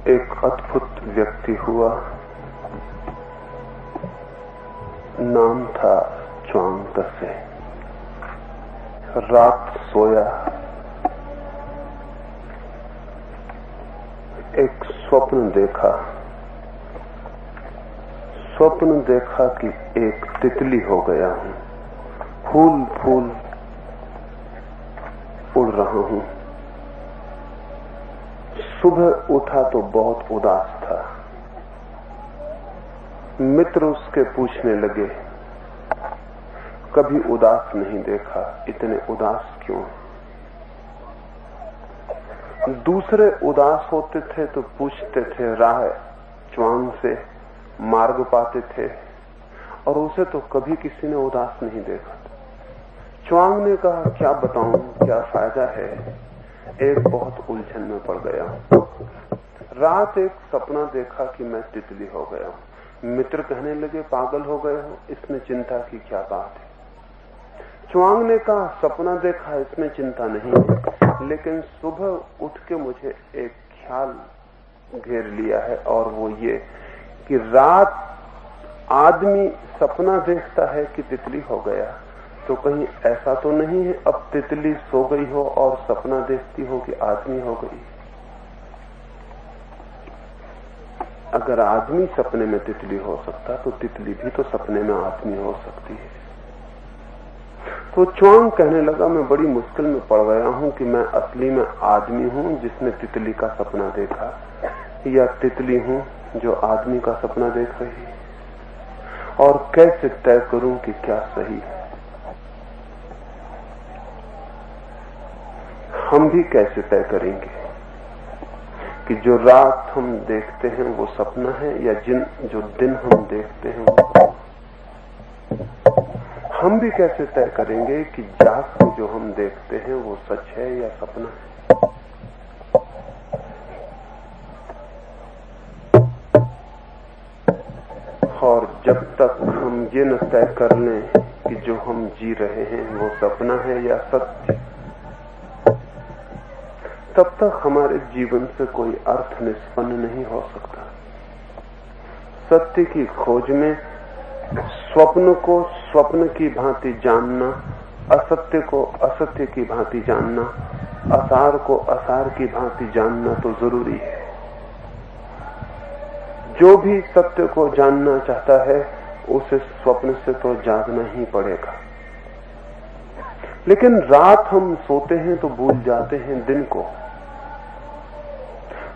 एक अद्भुत व्यक्ति हुआ, नाम था च्वांग त्से। रात सोया, एक स्वप्न देखा। स्वप्न देखा कि एक तितली हो गया हूं, फूल फूल उड़ रहा हूं। सुबह उठा तो बहुत उदास था। मित्र उसके पूछने लगे, कभी उदास नहीं देखा, इतने उदास क्यों? दूसरे उदास होते थे तो पूछते थे, राह च्वांग से मार्ग पाते थे, और उसे तो कभी किसी ने उदास नहीं देखा। च्वांग ने कहा, क्या बताऊं, क्या फायदा है, एक बहुत उलझन में पड़ गया हूं। रात एक सपना देखा कि मैं तितली हो गया हूं। मित्र कहने लगे, पागल हो गए हो, इसमें चिंता की क्या बात है? च्वांग ने कहा, सपना देखा, इसमें चिंता नहीं है, लेकिन सुबह उठ के मुझे एक ख्याल घेर लिया है, और वो ये कि रात आदमी सपना देखता है कि तितली हो गया, तो कहीं ऐसा तो नहीं है अब तितली सो गई हो और सपना देखती हो कि आदमी हो गई? अगर आदमी सपने में तितली हो सकता तो तितली भी तो सपने में आदमी हो सकती है। तो च्वांग कहने लगा, मैं बड़ी मुश्किल में पड़ गया हूं कि मैं असली में आदमी हूं जिसने तितली का सपना देखा, या तितली हूं जो आदमी का सपना देख रही है, और कैसे तय करूं कि क्या सही है। हम भी कैसे तय करेंगे कि जो रात हम देखते हैं वो सपना है, या जो दिन हम देखते हैं वो सपना? हम भी कैसे तय करेंगे कि जाग के जो हम देखते हैं वो सच है या सपना है? और जब तक हम ये न तय कर लें कि जो हम जी रहे हैं वो सपना है या सत्य, तब तक हमारे जीवन से कोई अर्थ निष्पन्न नहीं हो सकता। सत्य की खोज में स्वप्न को स्वप्न की भांति जानना, असत्य को असत्य की भांति जानना, असार को असार की भांति जानना तो जरूरी है। जो भी सत्य को जानना चाहता है उसे स्वप्न से तो जागना ही पड़ेगा। लेकिन रात हम सोते हैं तो भूल जाते हैं दिन को,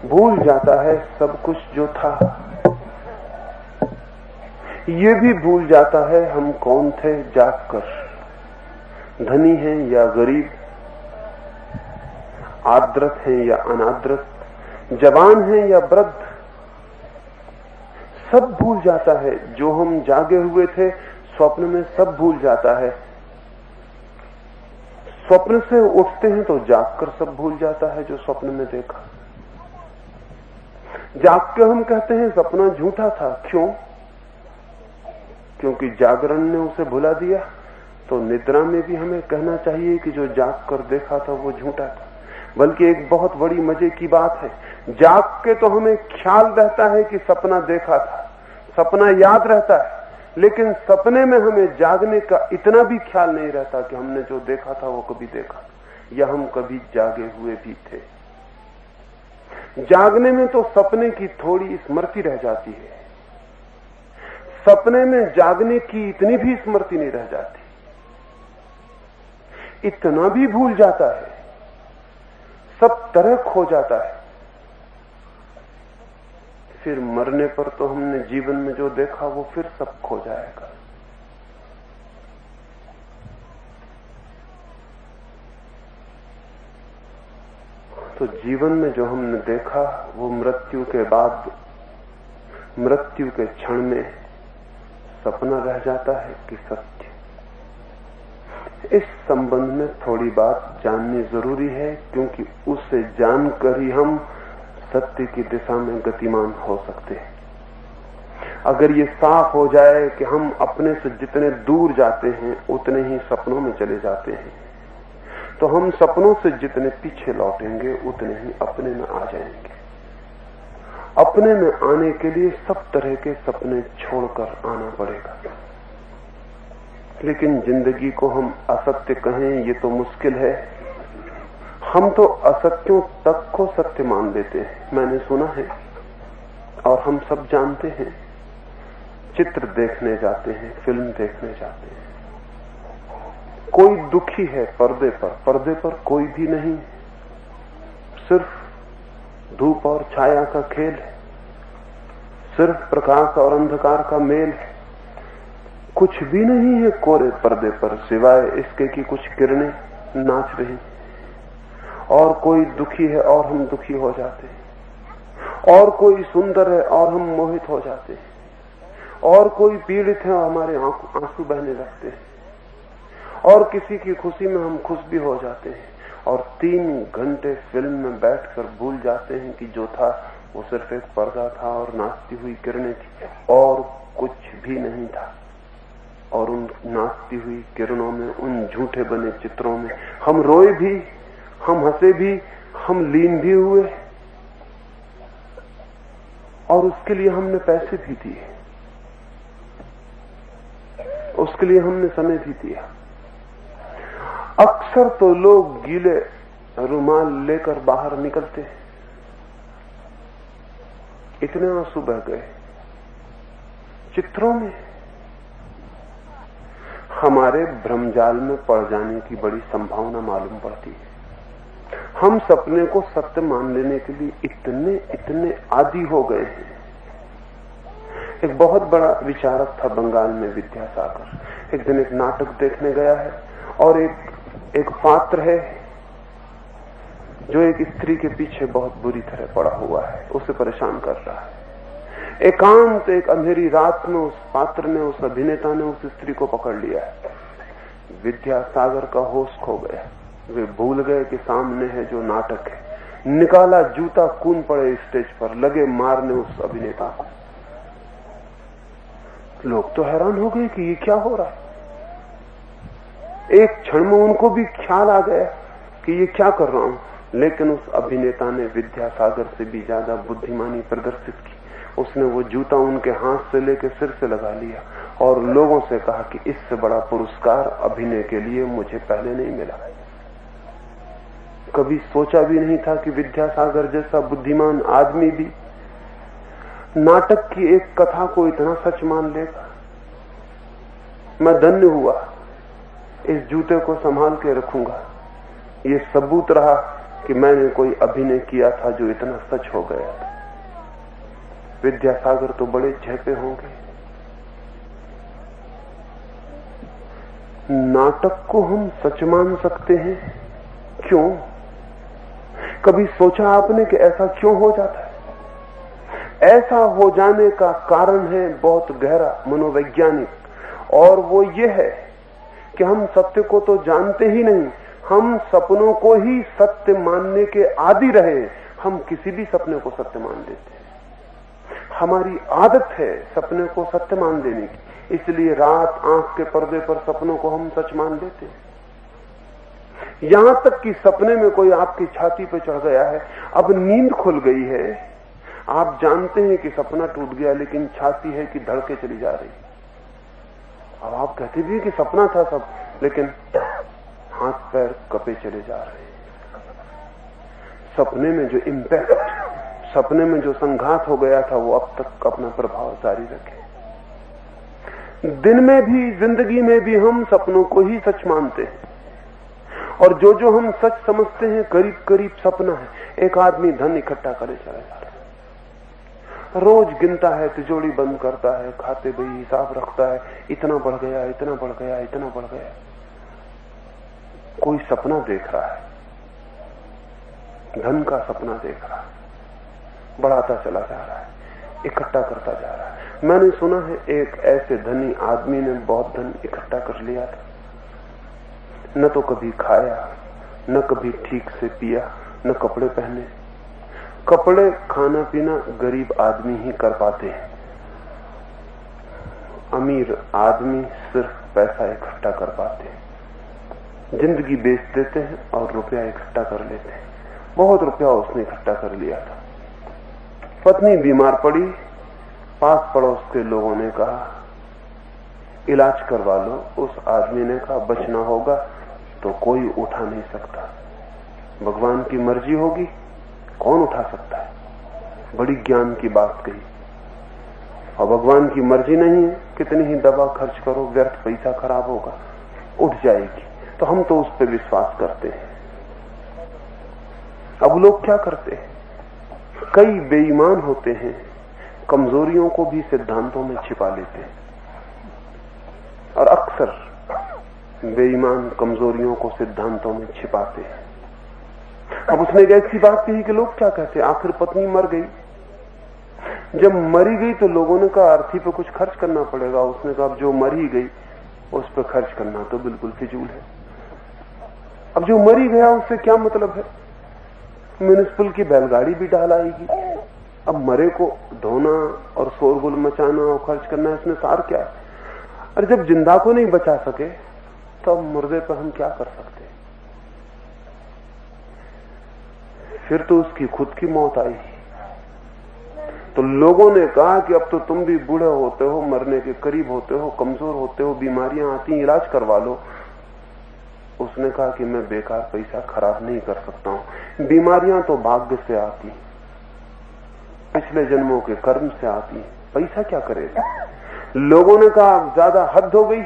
भूल जाता है सब कुछ जो था। ये भी भूल जाता है हम कौन थे जागकर, धनी हैं या गरीब, आद्रत हैं या अनाद्रत, जवान हैं या वृद्ध, सब भूल जाता है। जो हम जागे हुए थे स्वप्न में सब भूल जाता है। स्वप्न से उठते हैं तो जागकर सब भूल जाता है जो स्वप्न में देखा। जाग के हम कहते हैं सपना झूठा था। क्यों? क्योंकि जागरण ने उसे भुला दिया। तो निद्रा में भी हमें कहना चाहिए कि जो जाग कर देखा था वो झूठा था। बल्कि एक बहुत बड़ी मजे की बात है, जाग के तो हमें ख्याल रहता है कि सपना देखा था, सपना याद रहता है, लेकिन सपने में हमें जागने का इतना भी ख्याल नहीं रहता कि हमने जो देखा था वो कभी देखा, या हम कभी जागे हुए भी थे। जागने में तो सपने की थोड़ी स्मृति रह जाती है, सपने में जागने की इतनी भी स्मृति नहीं रह जाती। इतना भी भूल जाता है, सब तरह खो जाता है। फिर मरने पर तो हमने जीवन में जो देखा वो फिर सब खो जाएगा। तो जीवन में जो हमने देखा वो मृत्यु के बाद, मृत्यु के क्षण में सपना रह जाता है कि सत्य। इस संबंध में थोड़ी बात जाननी जरूरी है, क्योंकि उसे जानकर ही हम सत्य की दिशा में गतिमान हो सकते हैं। अगर ये साफ हो जाए कि हम अपने से जितने दूर जाते हैं उतने ही सपनों में चले जाते हैं, तो हम सपनों से जितने पीछे लौटेंगे उतने ही अपने में आ जाएंगे। अपने में आने के लिए सब तरह के सपने छोड़कर आना पड़ेगा। लेकिन जिंदगी को हम असत्य कहें ये तो मुश्किल है। हम तो असत्यों तक को सत्य मान लेते हैं। मैंने सुना है और हम सब जानते हैं, चित्र देखने जाते हैं, फिल्म देखने जाते हैं, कोई दुखी है पर्दे पर कोई भी नहीं, सिर्फ धूप और छाया का खेल है, सिर्फ प्रकाश और अंधकार का मेल है। कुछ भी नहीं है कोरे पर्दे पर सिवाय इसके कि कुछ किरणें नाच रही। और कोई दुखी है और हम दुखी हो जाते हैं, और कोई सुंदर है और हम मोहित हो जाते हैं, और कोई पीड़ित है और हमारे आंसू बहने लगते हैं, और किसी की खुशी में हम खुश भी हो जाते हैं, और 3 घंटे फिल्म में बैठकर भूल जाते हैं कि जो था वो सिर्फ एक पर्दा था और नाचती हुई किरणें थी और कुछ भी नहीं था। और उन नाचती हुई किरणों में, उन झूठे बने चित्रों में हम रोए भी, हम हंसे भी, हम लीन भी हुए, और उसके लिए हमने पैसे भी दिए, उसके लिए हमने समय भी दिया। अक्सर तो लोग गीले रुमाल लेकर बाहर निकलते हैं, इतने आंसू बह गए चित्रों में। हमारे भ्रमजाल में पड़ जाने की बड़ी संभावना मालूम पड़ती है। हम सपने को सत्य मान लेने के लिए इतने आदी हो गए हैं। एक बहुत बड़ा विचारक था बंगाल में, विद्यासागर। एक दिन एक नाटक देखने गया है और एक पात्र है जो एक स्त्री के पीछे बहुत बुरी तरह पड़ा हुआ है, उसे परेशान कर रहा है। एकांत एक अंधेरी रात में उस पात्र ने, उस अभिनेता ने उस स्त्री को पकड़ लिया है। विद्यासागर का होश खो गया। वे भूल गए कि सामने है जो नाटक है। निकाला जूता, कूद पड़े स्टेज पर, लगे मारने उस अभिनेता को। लोग तो हैरान हो गए कि ये क्या हो रहा है। एक क्षण में उनको भी ख्याल आ गया कि ये क्या कर रहा हूं, लेकिन उस अभिनेता ने विद्यासागर से भी ज्यादा बुद्धिमानी प्रदर्शित की। उसने वो जूता उनके हाथ से लेकर सिर से लगा लिया और लोगों से कहा कि इससे बड़ा पुरस्कार अभिनय के लिए मुझे पहले नहीं मिला। कभी सोचा भी नहीं था कि विद्यासागर जैसा बुद्धिमान आदमी भी नाटक की एक कथा को इतना सच मान लेगा। मैं धन्य हुआ, इस जूते को संभाल के रखूंगा। ये सबूत रहा कि मैंने कोई अभिनय किया था जो इतना सच हो गया था। विद्यासागर तो बड़े झेपे होंगे। नाटक को हम सच मान सकते हैं, क्यों? कभी सोचा आपने कि ऐसा क्यों हो जाता है? ऐसा हो जाने का कारण है बहुत गहरा मनोवैज्ञानिक, और वो ये है कि हम सत्य को तो जानते ही नहीं, हम सपनों को ही सत्य मानने के आदी रहे। हम किसी भी सपने को सत्य मान लेते हैं। हमारी आदत है सपने को सत्य मान लेने की, इसलिए रात आंख के पर्दे पर सपनों को हम सच मान लेते हैं। यहां तक कि सपने में कोई आपकी छाती पर चढ़ गया है, अब नींद खुल गई है, आप जानते हैं कि सपना टूट गया, लेकिन छाती है कि धड़के चली जा रही। अब आप कहते भी कि सपना था सब, लेकिन हाथ पैर कपे चले जा रहे हैं। सपने में जो इंपैक्ट, सपने में जो संघात हो गया था, वो अब तक अपना प्रभाव जारी रखे। दिन में भी, जिंदगी में भी हम सपनों को ही सच मानते हैं, और जो जो हम सच समझते हैं करीब करीब सपना है। एक आदमी धन इकट्ठा करे चला जा रहा है, रोज गिनता है, तिजोरी बंद करता है, खाते बही हिसाब रखता है, इतना बढ़ गया, इतना बढ़ गया, इतना बढ़ गया। कोई सपना देख रहा है, धन का सपना देख रहा है, बढ़ाता चला जा रहा है, इकट्ठा करता जा रहा है। मैंने सुना है एक ऐसे धनी आदमी ने बहुत धन इकट्ठा कर लिया था, न तो कभी खाया, न कभी ठीक से पिया, न कपड़े पहने। कपड़े, खाना पीना गरीब आदमी ही कर पाते हैं। अमीर आदमी सिर्फ पैसा इकट्ठा कर पाते हैं, जिंदगी बेच देते हैं और रुपया इकट्ठा कर लेते हैं। बहुत रुपया उसने इकट्ठा कर लिया था। पत्नी बीमार पड़ी, पास पड़ोस के लोगों ने कहा इलाज करवा लो। उस आदमी ने कहा बचना होगा तो कोई उठा नहीं सकता, भगवान की मर्जी होगी, कौन उठा सकता है। बड़ी ज्ञान की बात कही। और भगवान की मर्जी नहीं है, कितनी ही दवा खर्च करो व्यर्थ, पैसा खराब होगा, उठ जाएगी। तो हम तो उस पर विश्वास करते हैं। अब लोग क्या करते हैं, कई बेईमान होते हैं, कमजोरियों को भी सिद्धांतों में छिपा लेते हैं। और अक्सर बेईमान कमजोरियों को सिद्धांतों में छिपाते हैं। अब उसने एक ऐसी बात कही कि लोग क्या कहते हैं, आखिर पत्नी मर गई। जब मरी गई तो लोगों ने कहा अर्थी पे कुछ खर्च करना पड़ेगा। उसने कहा अब जो मरी गई उस पर खर्च करना तो बिल्कुल फिजूल है। अब जो मरी गया उससे क्या मतलब है, म्युनिसिपल की बैलगाड़ी भी डाल आएगी। अब मरे को धोना और शोरगुल मचाना और खर्च करना, इसमें सार क्या है। और जब जिंदा को नहीं बचा सके तो अब मुर्दे पर हम क्या कर सकते। फिर तो उसकी खुद की मौत आई। तो लोगों ने कहा कि अब तो तुम भी बूढ़े होते हो, मरने के करीब होते हो, कमजोर होते हो, बीमारियां आती, इलाज करवा लो। उसने कहा कि मैं बेकार पैसा खराब नहीं कर सकता हूं। बीमारियां तो भाग्य से आती, पिछले जन्मों के कर्म से आती, पैसा क्या करेगा। लोगों ने कहा अब ज्यादा हद हो गई,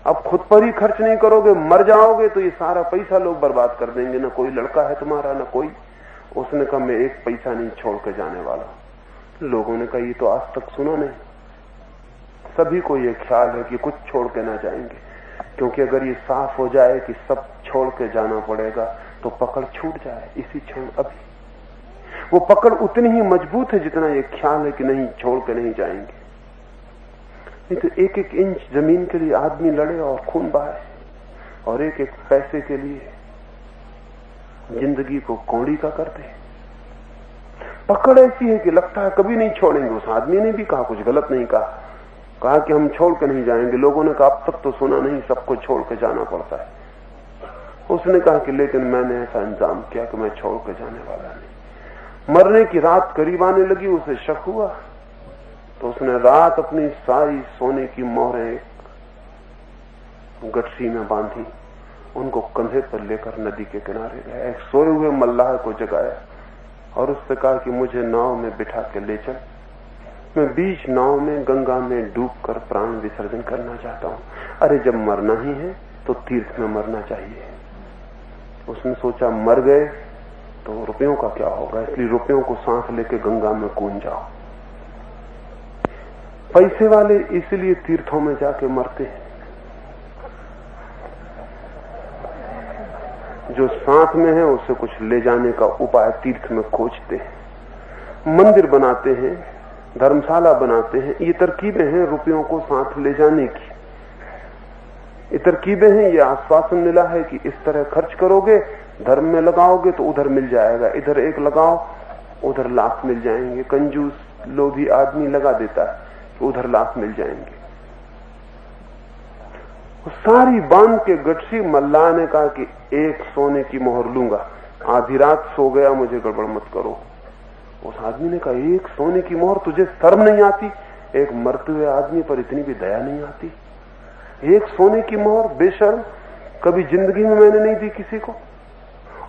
अब खुद पर ही खर्च नहीं करोगे, मर जाओगे तो ये सारा पैसा लोग बर्बाद कर देंगे, ना कोई लड़का है तुम्हारा ना कोई। उसने कहा मैं एक पैसा नहीं छोड़ के जाने वाला। लोगों ने कहा ये तो आज तक सुना नहीं। सभी को ये ख्याल है कि कुछ छोड़ के ना जाएंगे, क्योंकि अगर ये साफ हो जाए कि सब छोड़ के जाना पड़ेगा तो पकड़ छूट जाए इसी क्षण। अभी वो पकड़ उतनी ही मजबूत है जितना ये ख्याल है कि नहीं छोड़ के नहीं जाएंगे। नहीं तो एक एक इंच जमीन के लिए आदमी लड़े और खून बहाए, और एक एक पैसे के लिए जिंदगी को कौड़ी का कर दे। पकड़ ऐसी है कि लगता है कभी नहीं छोड़ेंगे। उस आदमी ने भी कहा, कुछ गलत नहीं कहा कि हम छोड़ के नहीं जाएंगे। लोगों ने कहा अब तक तो सुना नहीं, सबको छोड़ के जाना पड़ता है। उसने कहा कि लेकिन मैंने ऐसा इंतजाम किया कि मैं छोड़ के जाने वाला नहीं। मरने की रात करीब आने लगी, उसे शक हुआ तो उसने रात अपनी सारी सोने की मोहरें गठरी में बांधी, उनको कंधे पर लेकर नदी के किनारे गया। एक सोए हुए मल्लाह को जगाया और उससे कहा कि मुझे नाव में बिठा के ले चल, मैं बीच नाव में गंगा में डूबकर प्राण विसर्जन करना चाहता हूं। अरे जब मरना ही है तो तीर्थ में मरना चाहिए। उसने सोचा मर गए तो रुपयों का क्या होगा, इसलिए रुपयों को सांस लेके गंगा में कूद जाओ। पैसे वाले इसलिए तीर्थों में जाके मरते हैं, जो साथ में है उसे कुछ ले जाने का उपाय तीर्थ में खोजते हैं, मंदिर बनाते हैं, धर्मशाला बनाते हैं। ये तरकीबें हैं रुपयों को साथ ले जाने की। ये तरकीबें हैं, ये आश्वासन मिला है कि इस तरह खर्च करोगे, धर्म में लगाओगे तो उधर मिल जाएगा, इधर एक लगाओ उधर लाख मिल जाएंगे। कंजूस लोभी आदमी लगा देता है कि उधर लाख मिल जाएंगे। सारी बांध के गठरी मल्लाह ने कहा कि एक सोने की मोहर लूंगा, आधी रात सो गया, मुझे गड़बड़ मत करो। उस आदमी ने कहा एक सोने की मोहर, तुझे शर्म नहीं आती? एक मरते हुए आदमी पर इतनी भी दया नहीं आती? एक सोने की मोहर, बेशर्म, कभी जिंदगी में मैंने नहीं दी किसी को,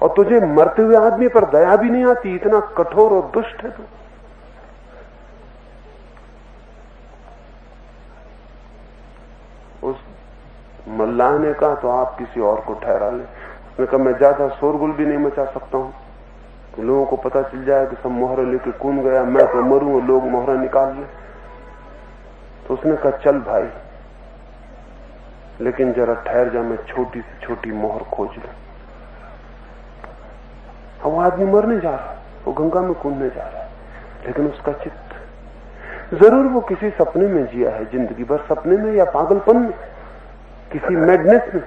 और तुझे मरते हुए आदमी पर दया भी नहीं आती? इतना कठोर और दुष्ट है तू। उस मल्लाह ने कहा तो आप किसी और को ठहरा ले। उसने कहा मैं ज्यादा शोरगुल भी नहीं मचा सकता हूं, तो लोगों को पता चल जाए कि सब मोहरा लेके कूद गया, मैं तो मरूं, लोग मोहरा निकाल ले। तो उसने कहा चल भाई, लेकिन जरा ठहर जा, मैं छोटी से छोटी मोहर खोज लूं। अब वो आदमी मरने जा रहा है, वो गंगा में कूदने जा रहा है, लेकिन उसका चित्त जरूर वो किसी सपने में जिया है, जिंदगी भर सपने में या पागलपन में, किसी मैडनेस में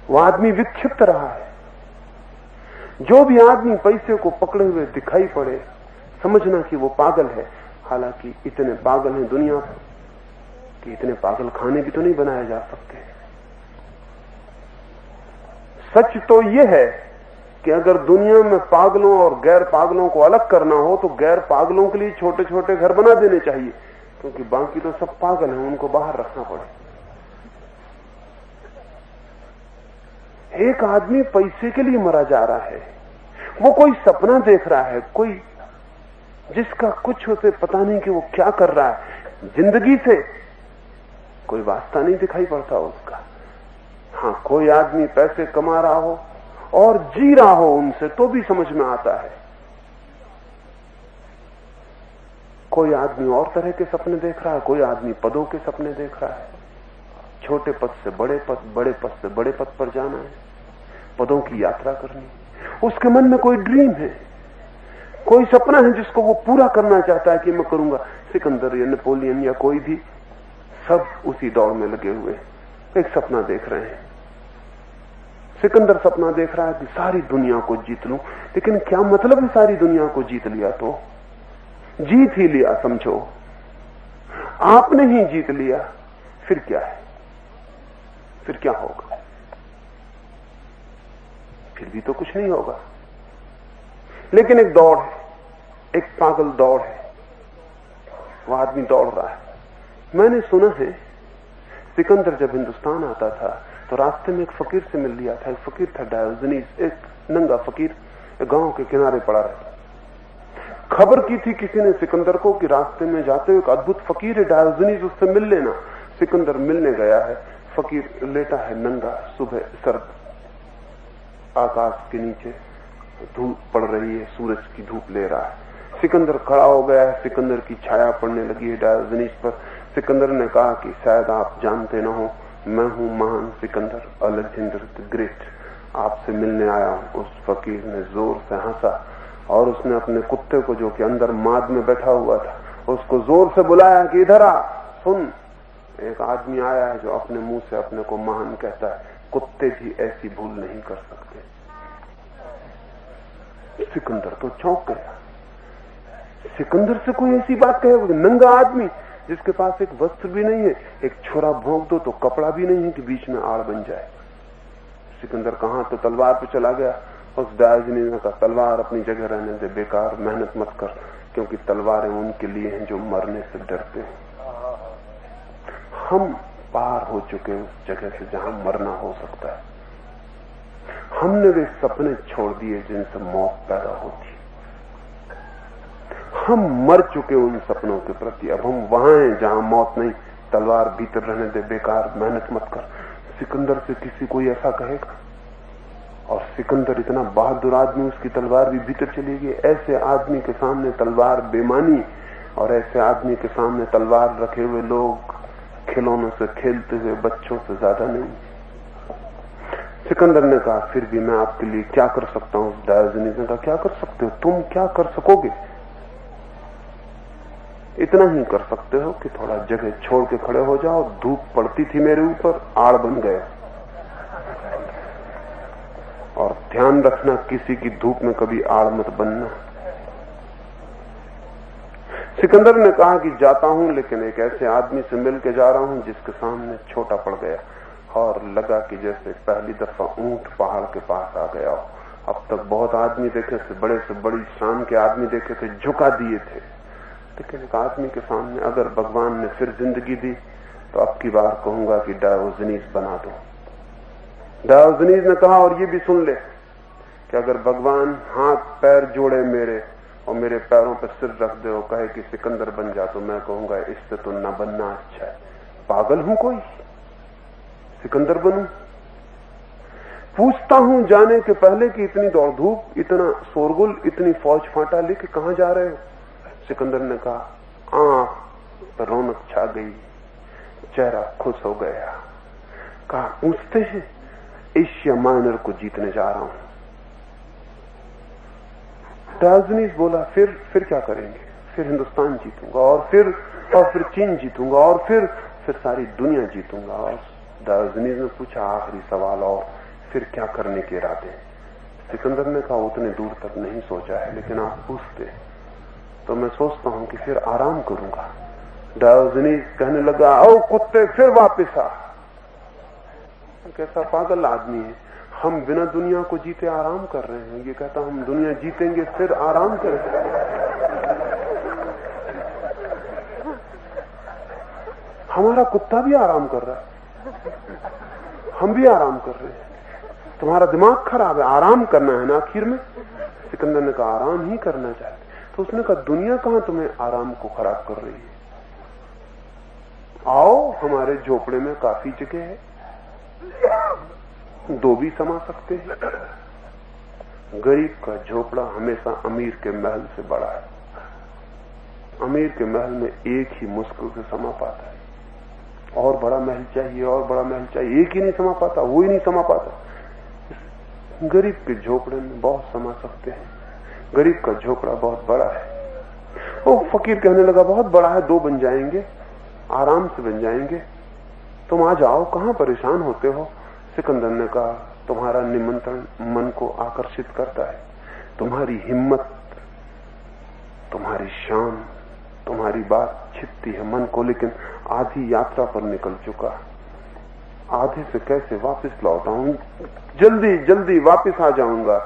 वो आदमी विक्षिप्त रहा है। जो भी आदमी पैसे को पकड़े हुए दिखाई पड़े, समझना कि वो पागल है। हालांकि इतने पागल हैं दुनिया कि इतने पागल खाने भी तो नहीं बनाए जा सकते। सच तो ये है कि अगर दुनिया में पागलों और गैर पागलों को अलग करना हो तो गैर पागलों के लिए छोटे छोटे घर बना देने चाहिए, क्योंकि बाकी तो सब पागल हैं, उनको बाहर रखना पड़े। एक आदमी पैसे के लिए मरा जा रहा है, वो कोई सपना देख रहा है, कोई जिसका कुछ उसे पता नहीं कि वो क्या कर रहा है, जिंदगी से कोई वास्ता नहीं दिखाई पड़ता उसका। हाँ, कोई आदमी पैसे कमा रहा हो और जी रहा हो उनसे तो भी समझ में आता है। कोई आदमी और तरह के सपने देख रहा है, कोई आदमी पदों के सपने देख रहा है, छोटे पद से बड़े पद, बड़े पद से बड़े पद पर जाना है, पदों की यात्रा करनी। उसके मन में कोई ड्रीम है, कोई सपना है जिसको वो पूरा करना चाहता है कि मैं करूंगा। सिकंदर या नेपोलियन या कोई भी, सब उसी दौड़ में लगे हुए एक सपना देख रहे हैं। सिकंदर सपना देख रहा है कि सारी दुनिया को जीत लूं, लेकिन क्या मतलब है सारी दुनिया को जीत लिया? तो जीत ही लिया समझो, आपने ही जीत लिया, फिर क्या है? फिर क्या होगा? फिर भी तो कुछ नहीं होगा। लेकिन एक दौड़ है, एक पागल दौड़ है, वो आदमी दौड़ रहा है। मैंने सुना है सिकंदर जब हिंदुस्तान आता था तो रास्ते में एक फकीर से मिल लिया था। एक फकीर था डायोजनीस, एक नंगा फकीर, गांव के किनारे पड़ा रहता। खबर की थी किसी ने सिकंदर को कि रास्ते में जाते हुए एक अद्भुत फकीर है डायोजनीस, उससे मिल लेना। सिकंदर मिलने गया है, फकीर लेटा है नंगा, सुबह सर्द आकाश के नीचे धूप पड़ रही है, सूरज की धूप ले रहा है। सिकंदर खड़ा हो गया है, सिकंदर की छाया पड़ने लगी है डायोजनीस पर। सिकंदर ने कहा कि शायद आप जानते न हो, मैं हूं महान सिकंदर, अलेक्जेंडर द ग्रेट, आपसे मिलने आया हूं। उस फकीर ने जोर से हंसा और उसने अपने कुत्ते को, जो कि अंदर माद में बैठा हुआ था, उसको जोर से बुलाया कि इधर आ, सुन, एक आदमी आया है जो अपने मुंह से अपने को महान कहता है, कुत्ते भी ऐसी भूल नहीं कर सकते। सिकंदर तो चौंक गया। सिकंदर से कोई ऐसी बात कहे? नंगा आदमी जिसके पास एक वस्त्र भी नहीं है, एक छुरा भोंक दो तो कपड़ा भी नहीं है कि बीच में आड़ बन जाए। सिकंदर कहां तो तलवार पे चला गया। उस डायोजनीस ने कहा, तलवार अपनी जगह रहने दे, बेकार मेहनत मत कर, क्योंकि तलवारें उनके लिए हैं जो मरने से डरते हैं। हम पार हो चुके उस जगह से जहां मरना हो सकता है। हमने वे सपने छोड़ दिए जिनसे मौत पैदा होती। हम मर चुके उन सपनों के प्रति। अब हम वहां हैं जहां मौत नहीं। तलवार भीतर रहने दे, बेकार मेहनत मत कर। सिकंदर से किसी कोई ऐसा कहेगा? और सिकंदर इतना बहादुर आदमी, उसकी तलवार भी भीतर चली गई। ऐसे आदमी के सामने तलवार बेमानी, और ऐसे आदमी के सामने तलवार रखे हुए लोग खिलौनों से खेलते हुए बच्चों से ज्यादा नहीं। सिकंदर ने कहा, फिर भी मैं आपके लिए क्या कर सकता हूं? डायोजनीस ने कहा, क्या कर सकते हो? तुम क्या कर सकोगे? इतना ही कर सकते हो कि थोड़ा जगह छोड़ के खड़े हो जाओ। धूप पड़ती थी मेरे ऊपर, आड़ बन गया। और ध्यान रखना, किसी की धूप में कभी आड़ मत बनना। सिकंदर ने कहा कि जाता हूं, लेकिन एक ऐसे आदमी से मिल के जा रहा हूं जिसके सामने छोटा पड़ गया, और लगा कि जैसे पहली दफा ऊंट पहाड़ के पास आ गया हो। अब तक बहुत आदमी देखे थे, बड़े से बड़ी शान के आदमी देखे थे, झुका दिए थे, लेकिन एक आदमी के सामने अगर भगवान ने फिर जिंदगी दी तो अब की बार कहूंगा कि डायोजनीस बना दो। डायोजनीस ने कहा, और ये भी सुन ले कि अगर भगवान हाथ पैर जोड़े मेरे और मेरे पैरों पर सिर रख दे और कहे कि सिकंदर बन जा, तो मैं कहूंगा इससे तो न बनना अच्छा है। पागल हूं कोई, सिकंदर बनूं? पूछता हूं जाने के पहले कि इतनी दौड़ धूप, इतना शोरगुल, इतनी फौज फांटा लेके कहां जा रहे हो? सिकंदर ने कहा, आंख रौनक छा गई, चेहरा खुश हो गया। कहा, पूछते हैं? एशिया माइनर को जीतने जा रहा हूं। डायोजनीस बोला, फिर क्या करेंगे? फिर हिंदुस्तान जीतूंगा, और फिर चीन जीतूंगा, और फिर सारी दुनिया जीतूंगा। और डायोजनीस ने पूछा, आखिरी सवाल, और फिर क्या करने के इरादे? सिकंदर ने कहा, उतने दूर तक नहीं सोचा है, लेकिन आप पूछते तो मैं सोचता हूं कि फिर आराम करूंगा। डायोजनीस कहने लगा, ओ कुत्ते, फिर वापिस आ। कैसा पागल आदमी है। हम बिना दुनिया को जीते आराम कर रहे हैं। ये कहता हम दुनिया जीतेंगे फिर आराम करेंगे। हमारा कुत्ता भी आराम कर रहा है, हम भी आराम कर रहे हैं। तुम्हारा दिमाग खराब है, आराम करना है ना आखिर में। सिकंदर ने कहा आराम ही करना चाहते। तो उसने कहा दुनिया कहां तुम्हें आराम को खराब कर रही है? आओ, हमारे झोपड़े में काफी जगह है, 2 भी समा सकते हैं। गरीब का झोपड़ा हमेशा अमीर के महल से बड़ा है। अमीर के महल में एक ही मुश्किल से समा पाता है। और बड़ा महल चाहिए, और बड़ा महल चाहिए, एक ही नहीं समा पाता, वो ही नहीं समा पाता। गरीब के झोपड़े में बहुत समा सकते हैं। गरीब का झोपड़ा बहुत बड़ा है। वो फकीर कहने लगा बहुत बड़ा है, 2 बन जाएंगे, आराम से बन जाएंगे। तुम आ जाओ, कहां परेशान होते हो? सिकंदर ने कहा तुम्हारा निमंत्रण मन को आकर्षित करता है। तुम्हारी हिम्मत, तुम्हारी शान, तुम्हारी बात छिपती है मन को। लेकिन आधी यात्रा पर निकल चुका, आधे से कैसे वापस लौट आऊं? जल्दी जल्दी वापस आ जाऊंगा।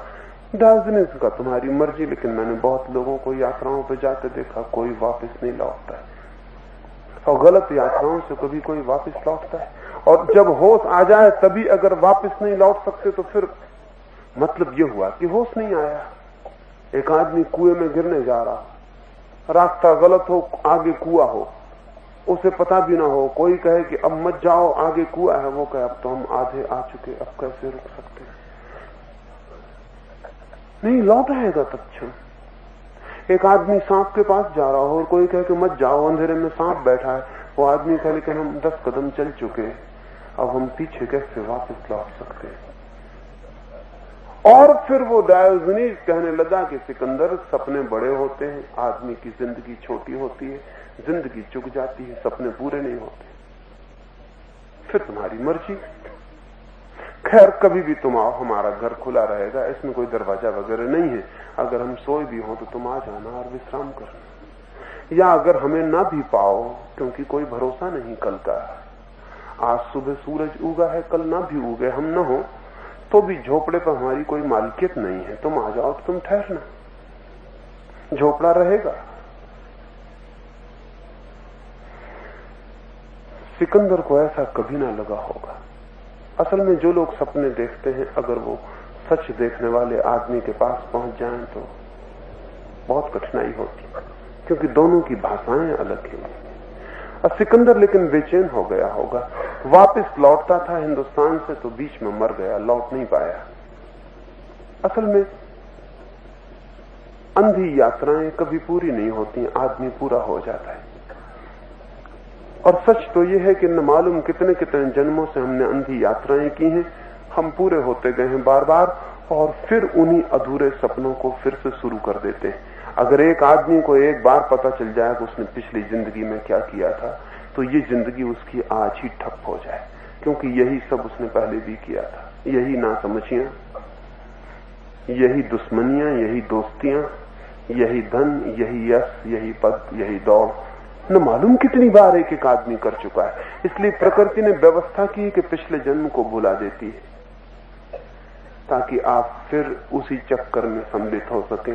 डायोजनीस का तुम्हारी मर्जी, लेकिन मैंने बहुत लोगों को यात्राओं पर जाते देखा, कोई वापस नहीं लौटता है। और गलत यात्राओं से कभी कोई वापस लौटता है। और जब होश आ जाए तभी अगर वापस नहीं लौट सकते तो फिर मतलब ये हुआ कि होश नहीं आया। एक आदमी कुएं में गिरने जा रहा, रास्ता गलत हो, आगे कुआं हो, उसे पता भी ना हो, कोई कहे कि अब मत जाओ आगे कुआं है, वो कहे अब तो हम आधे आ चुके, अब कैसे रुक सकते हैं? नहीं लौट आएगा तत्क्षण। एक आदमी सांप के पास जा रहा हो और कोई कहे कि मत जाओ, अंधेरे में सांप बैठा है, वो आदमी कहे लेकिन हम 10 कदम चल चुके, अब हम पीछे कैसे वापस लौट सकते हैं? और फिर वो डायोजनीस कहने लगा कि सिकंदर सपने बड़े होते हैं, आदमी की जिंदगी छोटी होती है, जिंदगी चुक जाती है, सपने पूरे नहीं होते। फिर तुम्हारी मर्जी। खैर कभी भी तुम आओ, हमारा घर खुला रहेगा, इसमें कोई दरवाजा वगैरह नहीं है। अगर हम सोए भी हो तो तुम आ जाना और विश्राम करना। या अगर हमें ना भी पाओ, क्योंकि कोई भरोसा नहीं कल का, आज सुबह सूरज उगा है, कल ना भी उगे, हम न हो तो भी झोपड़े पर हमारी कोई मालिकियत नहीं है। तुम आ जाओ तो तुम ठहरना, झोपड़ा रहेगा। सिकंदर को ऐसा कभी ना लगा होगा। असल में जो लोग सपने देखते हैं, अगर वो सच देखने वाले आदमी के पास पहुंच जाएं तो बहुत कठिनाई होती, क्योंकि दोनों की भाषाएं अलग हैं। और सिकंदर लेकिन बेचैन हो गया होगा। वापस लौटता था हिंदुस्तान से तो बीच में मर गया, लौट नहीं पाया। असल में अंधी यात्राएं कभी पूरी नहीं होती, आदमी पूरा हो जाता है। और सच तो यह है कि न मालूम कितने कितने जन्मों से हमने अंधी यात्राएं की हैं, हम पूरे होते गए हैं बार बार, और फिर उन्हीं अधूरे सपनों को फिर से शुरू कर देते हैं। अगर एक आदमी को एक बार पता चल जाए कि उसने पिछली जिंदगी में क्या किया था, तो ये जिंदगी उसकी आज ही ठप हो जाए, क्योंकि यही सब उसने पहले भी किया था। यही नासमझियां, यही दुश्मनियां, यही दोस्तियां, यही धन, यही यश, यही पद, यही दौड़, न मालूम कितनी बार एक एक आदमी कर चुका है। इसलिए प्रकृति ने व्यवस्था की कि पिछले जन्म को भुला देती है, ताकि आप फिर उसी चक्कर में सम्मिलित हो सके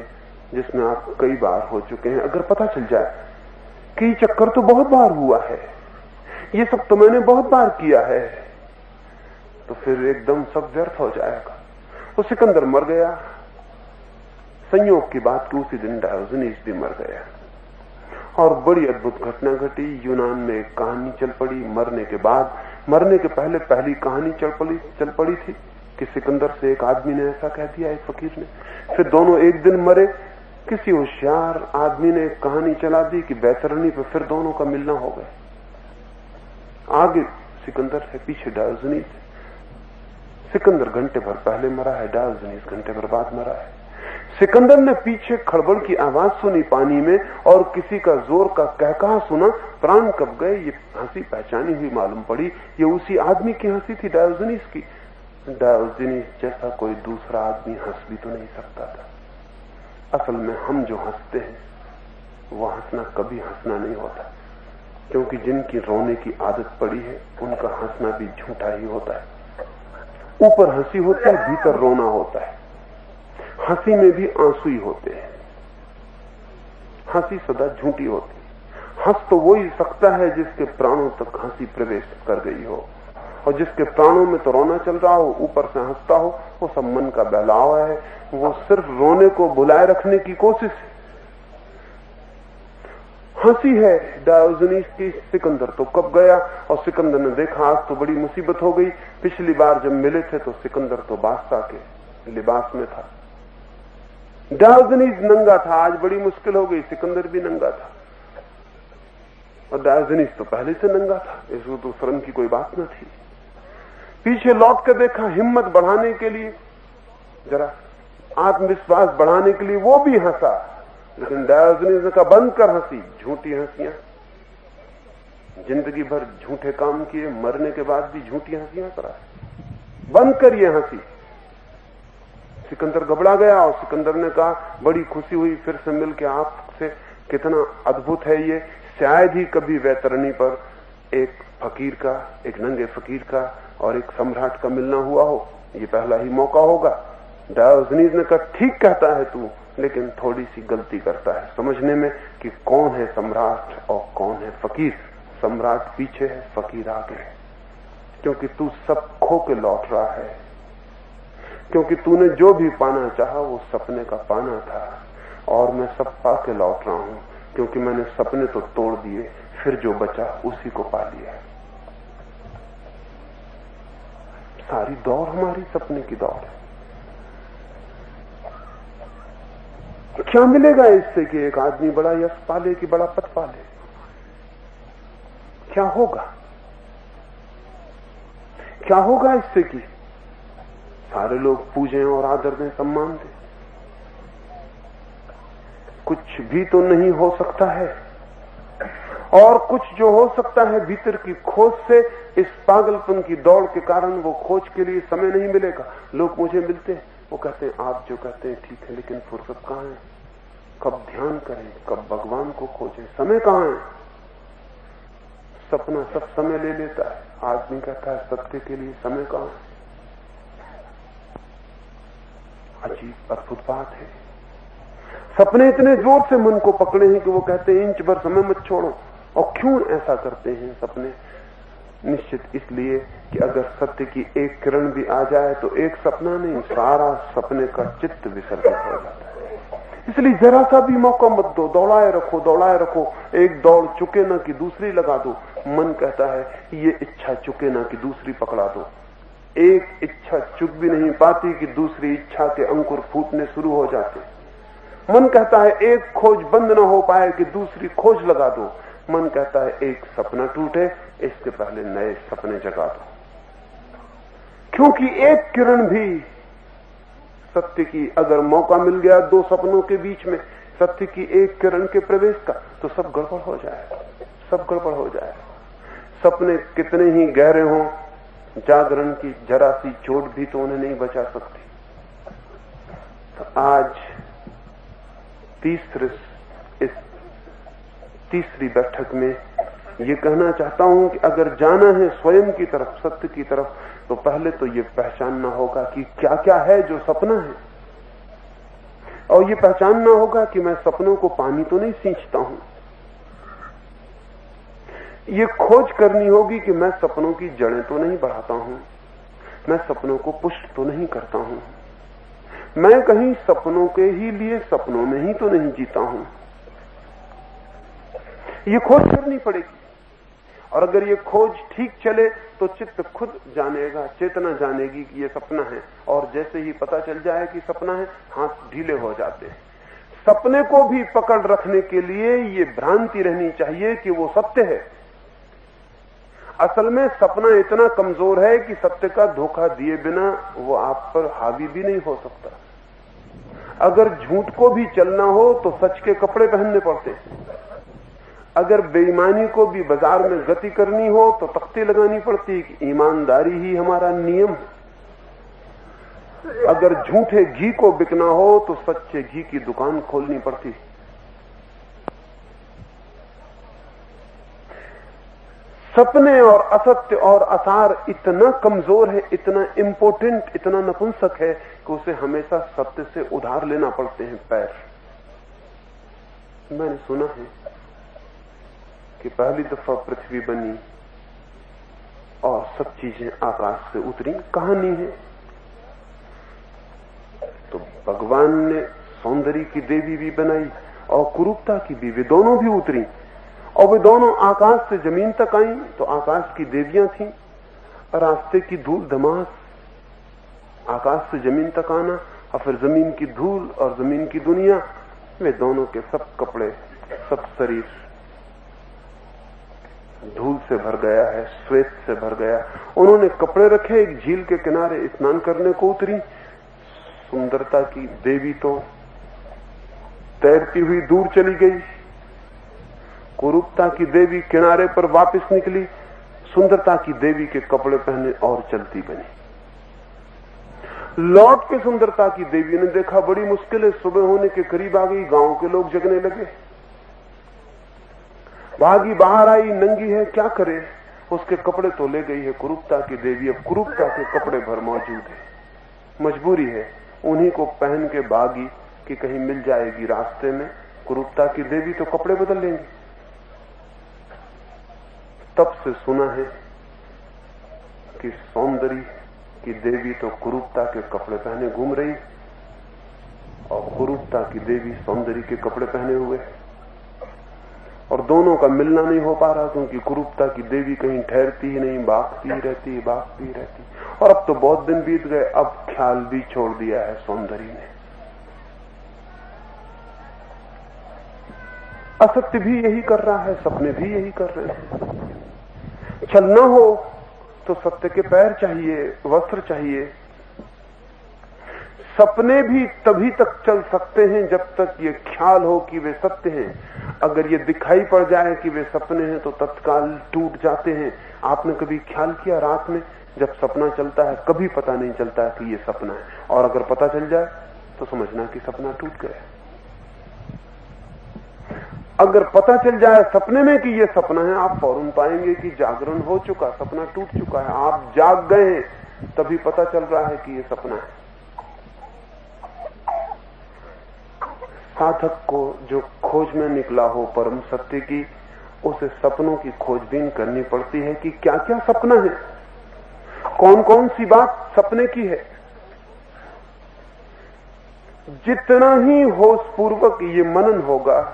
जिसमें आप कई बार हो चुके हैं। अगर पता चल जाए कि चक्कर तो बहुत बार हुआ है, ये सब तो मैंने बहुत बार किया है, तो फिर एकदम सब व्यर्थ हो जाएगा। वो सिकंदर मर गया। संयोग की बात कि उसी दिन डायोजनीस भी मर गया। और बड़ी अद्भुत घटना घटी। यूनान में एक कहानी चल पड़ी मरने के बाद। मरने के पहले पहली कहानी चल पड़ी थी कि सिकंदर से एक आदमी ने ऐसा कह दिया, एक फकीर ने। फिर दोनों एक दिन मरे। किसी होशियार आदमी ने एक कहानी चला दी कि बैतरणी पे फिर दोनों का मिलना हो गया। आगे सिकंदर है, पीछे डायोजनीस। सिकंदर घंटे भर पहले मरा है, डायोजनीस घंटे भर बाद मरा है। सिकंदर ने पीछे खड़बड़ की आवाज सुनी पानी में, और किसी का जोर का कहकहा सुना। प्राण कब गए, ये हंसी पहचानी हुई मालूम पड़ी। ये उसी आदमी की हंसी थी, डायोजनीस की। डायोजनीस जैसा कोई दूसरा आदमी हंस भी तो नहीं सकता था। असल में हम जो हंसते हैं वो हंसना कभी हंसना नहीं होता, क्योंकि जिनकी रोने की आदत पड़ी है उनका हंसना भी झूठा ही होता है। ऊपर हंसी होती है, भीतर रोना होता है। हंसी में भी आंसू ही होते हैं। हंसी सदा झूठी होती है। हंस तो वो ही सकता है जिसके प्राणों तक हंसी प्रवेश कर गई हो, और जिसके प्राणों में तो रोना चल रहा हो, ऊपर से हंसता हो, वो सब मन का बहलावा है। वो सिर्फ रोने को बुलाए रखने की कोशिश है। हंसी है डायोजनीस की। सिकंदर तो कब गया, और सिकंदर ने देखा आज तो बड़ी मुसीबत हो गई। पिछली बार जब मिले थे तो सिकंदर तो बादशाह के लिबास में था, डायोजनीस नंगा था। आज बड़ी मुश्किल हो गई, सिकंदर भी नंगा था, और डायोजनीस तो पहले से नंगा था। इसको तो शर्म की कोई बात न थी। पीछे लौट कर देखा, हिम्मत बढ़ाने के लिए, जरा आत्मविश्वास बढ़ाने के लिए वो भी हंसा, लेकिन डायोजनीस ने कहा बंद कर हंसी, झूठी हंसियां। जिंदगी भर झूठे काम किए, मरने के बाद भी झूठी हंसियां करा, बंद कर ये हंसी। सिकंदर घबरा गया, और सिकंदर ने कहा बड़ी खुशी हुई फिर से मिलकर आपसे, कितना अद्भुत है ये। शायद ही कभी वैतरणी पर एक फकीर का, एक नंगे फकीर का और एक सम्राट का मिलना हुआ हो, ये पहला ही मौका होगा। डायोजनीस ने कहा ठीक कहता है तू, लेकिन थोड़ी सी गलती करता है समझने में कि कौन है सम्राट और कौन है फकीर। सम्राट पीछे है, फकीर आगे है, क्योंकि तू सब खो के लौट रहा है, क्योंकि तूने जो भी पाना चाहा वो सपने का पाना था, और मैं सब पा के लौट रहा हूं, क्योंकि मैंने सपने तो तोड़ दिए, फिर जो बचा उसी को पा लिया। सारी दौड़ हमारी सपने की दौड़ है। क्या मिलेगा इससे कि एक आदमी बड़ा यश पाले कि बड़ा पद पाले? क्या होगा? क्या होगा इससे कि सारे लोग पूजें और आदर दें, सम्मान दें? कुछ भी तो नहीं हो सकता है। और कुछ जो हो सकता है भीतर की खोज से, इस पागलपन की दौड़ के कारण वो खोज के लिए समय नहीं मिलेगा। लोग मुझे मिलते हैं, वो कहते हैं आप जो कहते हैं ठीक है, लेकिन फुर्सत कहां है? कब ध्यान करें, कब भगवान को खोजें, समय कहां है? सपना सब समय ले लेता है। आदमी कहता है सत्य के लिए समय कहां है? अजीब अद्भुत बात है। सपने इतने जोर से मन को पकड़े हैं कि वो कहते हैं इंच भर समय मत छोड़ो। और क्यों ऐसा करते हैं सपने? निश्चित इसलिए कि अगर सत्य की एक किरण भी आ जाए तो एक सपना नहीं, सारा सपने का चित्त विसर्जित हो जाता है। इसलिए जरा सा भी मौका मत दो, दौड़ाए रखो, दौड़ाए रखो। एक दौड़ चुके ना कि दूसरी लगा दो। मन कहता है ये इच्छा चुके ना कि दूसरी पकड़ा दो। एक इच्छा चुक भी नहीं पाती कि दूसरी इच्छा के अंकुर फूटने शुरू हो जाते। मन कहता है एक खोज बंद ना हो पाए कि दूसरी खोज लगा दो। मन कहता है एक सपना टूटे, इसके पहले नए सपने जगा दो। क्योंकि एक किरण भी सत्य की, अगर मौका मिल गया दो सपनों के बीच में सत्य की एक किरण के प्रवेश का, तो सब गड़बड़ हो जाएगा, सब गड़बड़ हो जाएगा। सपने कितने ही गहरे हों, जागरण की जरा सी चोट भी तो उन्हें नहीं बचा सकती। तो आज इस तीसरी बैठक में ये कहना चाहता हूं कि अगर जाना है स्वयं की तरफ, सत्य की तरफ, तो पहले तो ये पहचानना होगा कि क्या क्या है जो सपना है। और ये पहचानना होगा कि मैं सपनों को पानी तो नहीं सींचता हूं। ये खोज करनी होगी कि मैं सपनों की जड़ें तो नहीं बढ़ाता हूं, मैं सपनों को पुष्ट तो नहीं करता हूं, मैं कहीं सपनों के ही लिए सपनों में ही तो नहीं जीता हूं। ये खोज करनी पड़ेगी। और अगर ये खोज ठीक चले तो चित्त खुद जानेगा, चेतना जानेगी कि ये सपना है। और जैसे ही पता चल जाए कि सपना है, हाथ ढीले हो जाते हैं। सपने को भी पकड़ रखने के लिए ये भ्रांति रहनी चाहिए कि वो सत्य है। असल में सपना इतना कमजोर है कि सत्य का धोखा दिए बिना वो आप पर हावी भी नहीं हो सकता। अगर झूठ को भी चलना हो तो सच के कपड़े पहनने पड़ते हैं। अगर बेईमानी को भी बाजार में गति करनी हो तो तख्ती लगानी पड़ती है कि ईमानदारी ही हमारा नियम है। अगर झूठे घी को बिकना हो तो सच्चे घी की दुकान खोलनी पड़ती है। सपने और असत्य और आसार इतना कमजोर है, इतना इम्पोर्टेंट, इतना नपुंसक है कि उसे हमेशा सत्य से उधार लेना पड़ते हैं पैर। मैंने सुना है कि पहली दफा पृथ्वी बनी और सब चीजें आकाश से उतरी, कहानी है। तो भगवान ने सौंदर्य की देवी भी बनाई और कुरूपता की भी, वे दोनों भी उतरी और वे दोनों आकाश से जमीन तक आई। तो आकाश की देवियां थीं, रास्ते की धूल धमास, आकाश से जमीन तक आना और फिर जमीन की धूल और जमीन की दुनिया, वे दोनों के सब कपड़े, सब शरीर धूल से भर गया है, श्वेत से भर गया। उन्होंने कपड़े रखे, एक झील के किनारे स्नान करने को उतरी। सुंदरता की देवी तो तैरती हुई दूर चली गई, कुरूपता की देवी किनारे पर वापस निकली, सुंदरता की देवी के कपड़े पहने और चलती बनी। लौट के सुंदरता की देवी ने देखा बड़ी मुश्किल है, सुबह होने के करीब आ गई, गांव के लोग जगने लगे, भागी बाहर आई, नंगी है, क्या करे, उसके कपड़े तो ले गई है कुरूपता की देवी। अब कुरूपता के कपड़े भर मौजूद है, मजबूरी है उन्हीं को पहन के भागी कि कहीं मिल जाएगी रास्ते में। कुरूपता की देवी तो कपड़े बदल लेंगी। तब से सुना है कि सौंदर्य की देवी तो कुरूपता के कपड़े पहने घूम रही और कुरूपता की देवी सौंदर्य के कपड़े पहने हुए, और दोनों का मिलना नहीं हो पा रहा, क्योंकि कुरूपता की देवी कहीं ठहरती ही नहीं, भागती रहती, भागती रहती। और अब तो बहुत दिन बीत गए, अब ख्याल भी छोड़ दिया है सौंदर्य ने। असत्य भी यही कर रहा है, सपने भी यही कर रहे हैं। चलना हो तो सत्य के पैर चाहिए, वस्त्र चाहिए। सपने भी तभी तक चल सकते हैं जब तक ये ख्याल हो कि वे सत्य हैं। अगर ये दिखाई पड़ जाए कि वे सपने हैं तो तत्काल टूट जाते हैं। आपने कभी ख्याल किया, रात में जब सपना चलता है कभी पता नहीं चलता कि ये सपना है, और अगर पता चल जाए तो समझना कि सपना टूट गया। अगर पता चल जाए सपने में कि ये सपना है, आप फौरन पाएंगे कि जागरण हो चुका, सपना टूट चुका है, आप जाग गए हैं, तभी पता चल रहा है कि ये सपना है। साधक को जो खोज में निकला हो परम सत्य की, उसे सपनों की खोजबीन करनी पड़ती है कि क्या क्या सपना है, कौन कौन सी बात सपने की है। जितना ही होशपूर्वक ये मनन होगा,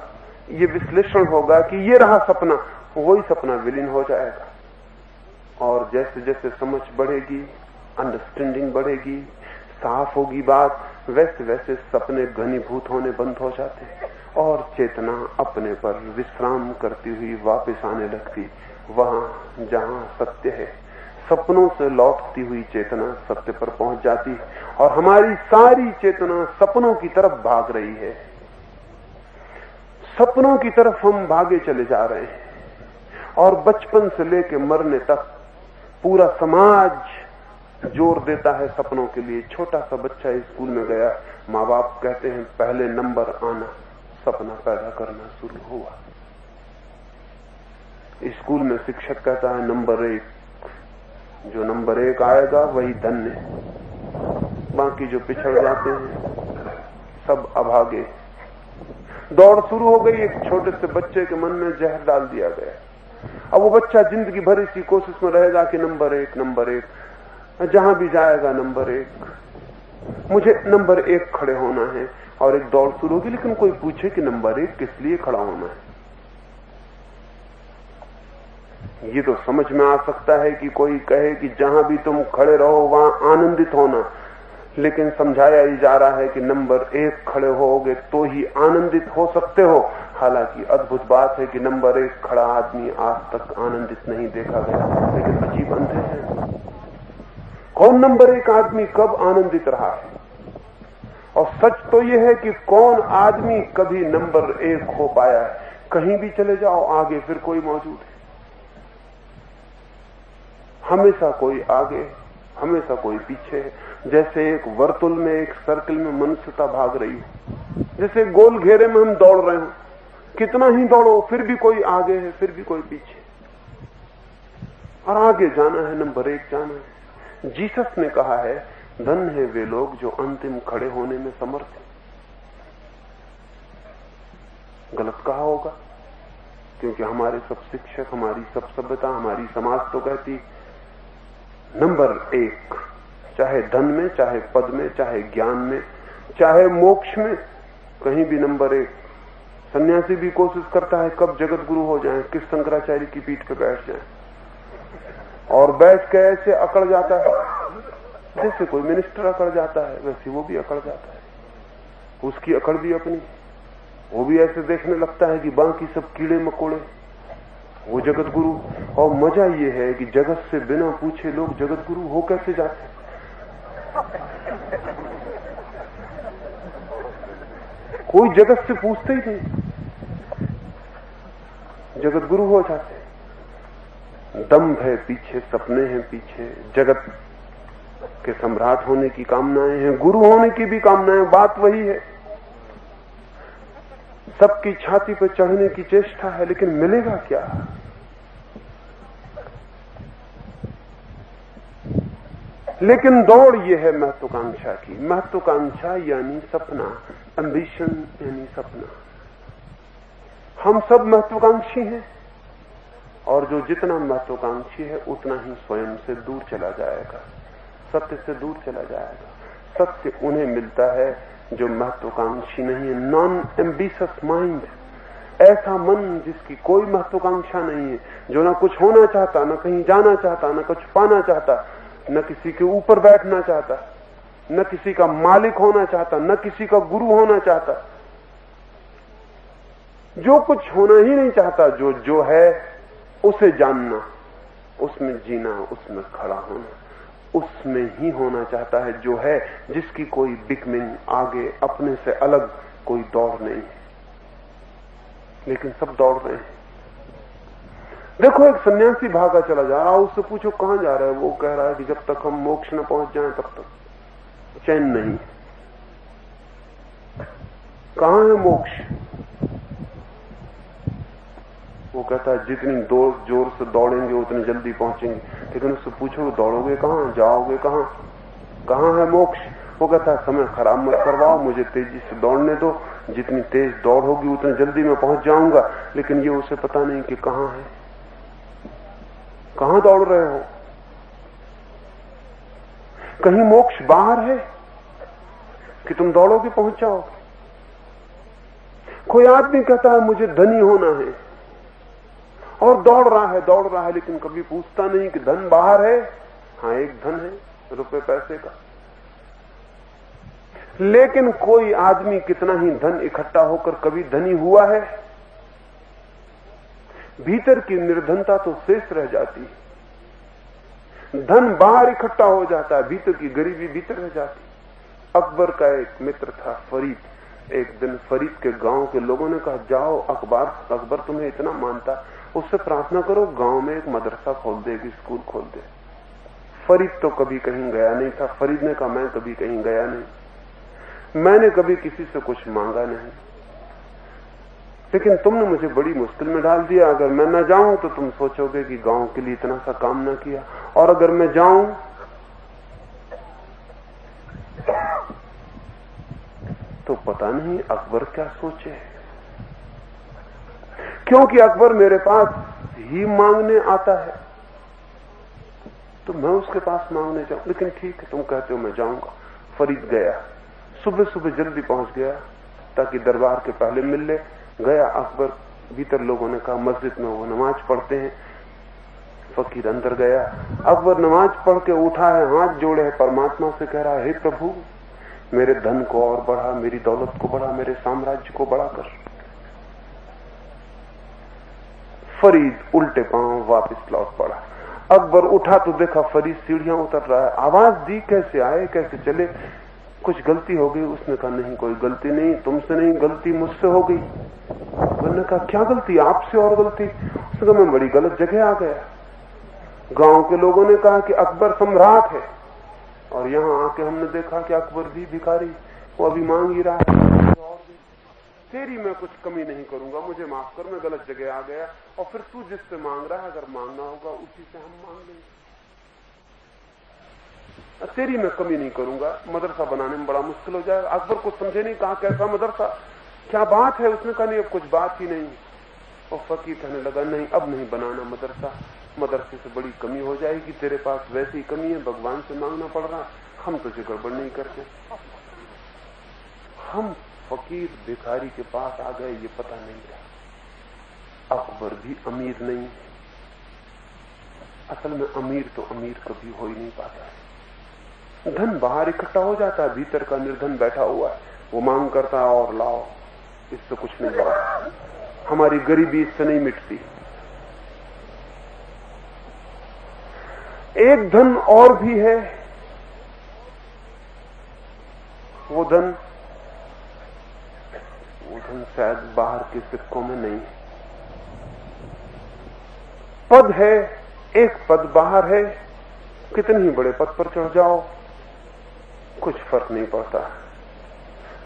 ये विश्लेषण होगा कि ये रहा सपना, वही सपना विलीन हो जाएगा। और जैसे जैसे समझ बढ़ेगी, अंडरस्टैंडिंग बढ़ेगी, साफ होगी बात, वैसे वैसे सपने घनीभूत होने बंद हो जाते और चेतना अपने पर विश्राम करती हुई वापस आने लगती, वहां जहां सत्य है। सपनों से लौटती हुई चेतना सत्य पर पहुंच जाती और हमारी सारी चेतना सपनों की तरफ भाग रही है। सपनों की तरफ हम भागे चले जा रहे हैं, और बचपन से लेकर मरने तक पूरा समाज जोर देता है सपनों के लिए। छोटा सा बच्चा स्कूल में गया, माँ बाप कहते हैं पहले नंबर आना, सपना पैदा करना शुरू हुआ। स्कूल में शिक्षक कहता है नंबर 1, जो नंबर 1 आएगा वही धन्य, बाकी जो पिछड़ जाते हैं सब अभागे। दौड़ शुरू हो गई। एक छोटे से बच्चे के मन में जहर डाल दिया गया। अब वो बच्चा जिंदगी भर इसी कोशिश में रहेगा कि नंबर 1, नंबर 1, जहां भी जाएगा नंबर 1, मुझे नंबर 1 खड़े होना है। और एक दौड़ शुरू होगी, लेकिन कोई पूछे कि नंबर 1 किस लिए खड़ा होना है? ये तो समझ में आ सकता है कि कोई कहे कि जहां भी तुम खड़े रहो वहां आनंदित होना, लेकिन समझाया ही जा रहा है कि नंबर 1 खड़े होगे तो ही आनंदित हो सकते हो। हालांकि अद्भुत बात है कि नंबर 1 खड़ा आदमी आज तक आनंदित नहीं देखा गया, लेकिन अजीब अंधे हैं। कौन नंबर 1 आदमी कब आनंदित रहा है? और सच तो यह है कि कौन आदमी कभी नंबर 1 हो पाया है? कहीं भी चले जाओ, आगे फिर कोई मौजूद है। हमेशा कोई आगे, हमेशा कोई पीछे। जैसे एक वर्तुल में, एक सर्कल में मनुष्यता भाग रही हो, जैसे गोल घेरे में हम दौड़ रहे हो। कितना ही दौड़ो फिर भी कोई आगे है, फिर भी कोई पीछे। और आगे जाना है, नंबर 1 जाना है। जीसस ने कहा है, धन है वे लोग जो अंतिम खड़े होने में समर्थ हैं। गलत कहा होगा, क्योंकि हमारे सब शिक्षक, हमारी सब सभ्यता, हमारी समाज तो कहती नंबर 1, चाहे धन में, चाहे पद में, चाहे ज्ञान में, चाहे मोक्ष में, कहीं भी नंबर 1। सन्यासी भी कोशिश करता है कब जगत गुरु हो जाए, किस शंकराचार्य की पीठ पे बैठ जाए, और बैठ के ऐसे अकड़ जाता है जैसे कोई मिनिस्टर अकड़ जाता है, वैसे वो भी अकड़ जाता है। उसकी अकड़ भी अपनी, वो भी ऐसे देखने लगता है कि बाकी सब कीड़े मकोड़े, वो जगत गुरु। और मजा ये है कि जगत से बिना पूछे लोग जगत गुरु हो कैसे जाते, कोई जगत से पूछते ही नहीं, जगत गुरु हो जाते। दंभ है पीछे, सपने हैं पीछे, जगत के सम्राट होने की कामनाएं हैं, गुरु होने की भी कामनाएं, बात वही है। सबकी छाती पर चढ़ने की चेष्टा है, लेकिन मिलेगा क्या? लेकिन दौड़ ये है महत्वाकांक्षा की। महत्वाकांक्षा यानी सपना, एम्बिशन यानी सपना। हम सब महत्वाकांक्षी हैं, और जो जितना महत्वाकांक्षी है उतना ही स्वयं से दूर चला जाएगा, सत्य से दूर चला जाएगा। सत्य उन्हें मिलता है जो महत्वाकांक्षी नहीं है। नॉन एम्बिशियस माइंड, ऐसा मन जिसकी कोई महत्वाकांक्षा नहीं है, जो ना कुछ होना चाहता, ना कहीं जाना चाहता, ना कुछ पाना चाहता, न किसी के ऊपर बैठना चाहता, न किसी का मालिक होना चाहता, न किसी का गुरु होना चाहता, जो कुछ होना ही नहीं चाहता, जो है उसे जानना, उसमें जीना, उसमें खड़ा होना, उसमें ही होना चाहता है जो है, जिसकी कोई बिकमिंग, आगे अपने से अलग कोई दौड़ नहीं है। लेकिन सब दौड़ रहे हैं। देखो, एक सन्यासी भागा चला जा रहा, उससे पूछो कहां जा रहा है, वो कह रहा है कि जब तक हम मोक्ष न पहुंच जाएं तब तक चैन नहीं। कहां है मोक्ष? वो कहता है जितनी जोर से दौड़ेंगे उतनी जल्दी पहुंचेंगे। लेकिन उससे पूछो दौड़ोगे कहां, जाओगे कहां, कहां है मोक्ष? वो कहता है समय खराब मत करवाओ, मुझे तेजी से दौड़ने दो, जितनी तेज दौड़ होगी उतनी जल्दी मैं पहुंच जाऊंगा। लेकिन ये उसे पता नहीं कि कहां है, कहां दौड़ रहे हो। कहीं मोक्ष बाहर है कि तुम दौड़ोगे पहुंच जाओगे। कोई आदमी कहता है मुझे धनी होना है, और दौड़ रहा है, लेकिन कभी पूछता नहीं कि धन बाहर है। हाँ, एक धन है, रुपए पैसे का। लेकिन कोई आदमी कितना ही धन इकट्ठा होकर कभी धनी हुआ है? भीतर की निर्धनता तो शेष रह जाती है। धन बाहर इकट्ठा हो जाता है, भीतर की गरीबी भीतर रह जाती। अकबर का एक मित्र था फरीद। एक दिन फरीद के गांव के लोगों ने कहा, जाओ अकबर तुम्हें इतना मानता, उससे प्रार्थना करो गांव में एक मदरसा खोल दे, एक स्कूल खोल दे। फरीद तो कभी कहीं गया नहीं था। फरीद ने कहा, मैं कभी कहीं गया नहीं, मैंने कभी किसी से कुछ मांगा नहीं, लेकिन तुमने मुझे बड़ी मुश्किल में डाल दिया। अगर मैं न जाऊं तो तुम सोचोगे कि गांव के लिए इतना सा काम न किया, और अगर मैं जाऊं तो पता नहीं अकबर क्या सोचे, क्योंकि अकबर मेरे पास ही मांगने आता है, तो मैं उसके पास मांगने जाऊं। लेकिन ठीक है, तुम कहते हो मैं जाऊंगा। फरीद गया, सुबह सुबह जल्दी पहुंच गया ताकि दरबार के पहले मिल ले। गया अकबर, भीतर लोगों ने कहा मस्जिद में वो नमाज पढ़ते हैं। फकीर अंदर गया, अकबर नमाज पढ़ के उठा है, हाथ जोड़े है, परमात्मा से कह रहा है, हे प्रभु मेरे धन को और बढ़ा, मेरी दौलत को बढ़ा, मेरे साम्राज्य को बढ़ा कर। फरीद उल्टे पांव वापस लौट पड़ा। अकबर उठा तो देखा फरीद सीढ़ियां उतर रहा है। आवाज दी, कैसे आए, कैसे चले, कुछ गलती हो गई? उसने कहा नहीं, कोई गलती नहीं, तुमसे नहीं, गलती मुझसे हो गई। मैंने कहा क्या गलती? आपसे और गलती? उसने कहा मैं बड़ी गलत जगह आ गया। गांव के लोगों ने कहा कि अकबर सम्राट है, और यहां आके हमने देखा कि अकबर भी भिखारी, वो अभी मांग ही रहा है। तेरी मैं कुछ कमी नहीं करूंगा, मुझे माफ कर, मैं गलत जगह आ गया। और फिर तू जिससे मांग रहा है, अगर मांगना होगा उसी से हम मांग लेंगे। तेरी मैं कमी नहीं करूंगा। मदरसा बनाने में बड़ा मुश्किल हो जाएगा। अकबर कुछ समझे नहीं, कहा कैसा मदरसा, क्या बात है? उसने कहा नहीं, अब कुछ बात ही नहीं। और फकीर कहने लगा नहीं, अब नहीं बनाना मदरसा, मदरसे से बड़ी कमी हो जाएगी, तेरे पास वैसी कमी है, भगवान से मांगना पड़ रहा, हम तुझे गड़बड़ नहीं करते। हम फकीर भिखारी के पास आ गए, ये पता नहीं था। अकबर भी अमीर नहीं, असल में अमीर तो अमीर कभी हो ही नहीं पाता है। धन बाहर इकट्ठा हो जाता है, भीतर का निर्धन बैठा हुआ है, वो मांग करता है और लाओ, इससे कुछ नहीं होगा। हमारी गरीबी इससे नहीं मिटती। एक धन और भी है, वो धन शायद बाहर के सिक्कों में नहीं है। पद है, एक पद बाहर है, कितने ही बड़े पद पर चढ़ जाओ कुछ फर्क नहीं पड़ता।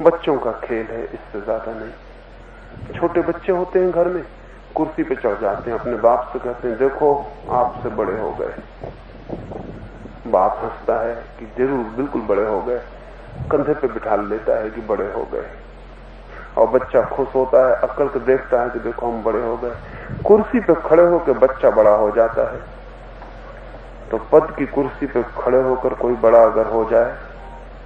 बच्चों का खेल है, इससे ज्यादा नहीं। छोटे बच्चे होते हैं घर में, कुर्सी पे चढ़ जाते हैं, अपने बाप से कहते हैं देखो आपसे बड़े हो गए। बाप हंसता है कि जरूर बिल्कुल बड़े हो गए, कंधे पे बिठा लेता है कि बड़े हो गए। और बच्चा खुश होता है, अक्ल को देखता है कि देखो हम बड़े हो गए। कुर्सी पे खड़े होकर बच्चा बड़ा हो जाता है। तो पद की कुर्सी पे खड़े होकर कोई बड़ा अगर हो जाए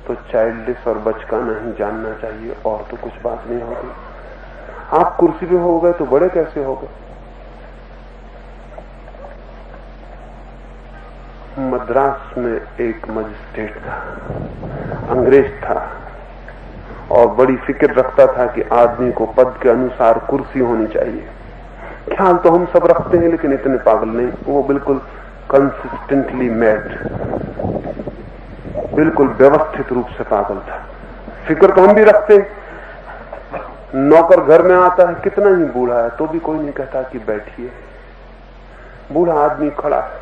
तो चाइल्डिश और बचकाना ही जानना चाहिए, और तो कुछ बात नहीं होगी। आप कुर्सी पे हो गए तो बड़े कैसे हो गए? मद्रास में एक मजिस्ट्रेट था, अंग्रेज था, और बड़ी फिक्र रखता था कि आदमी को पद के अनुसार कुर्सी होनी चाहिए। ख्याल तो हम सब रखते हैं, लेकिन इतने पागल नहीं। वो बिल्कुल कंसिस्टेंटली मेड, बिल्कुल व्यवस्थित रूप से पागल था। फिक्र तो हम भी रखते हैं। नौकर घर में आता है, कितना ही बूढ़ा है तो भी कोई नहीं कहता कि बैठिए। बूढ़ा आदमी खड़ा है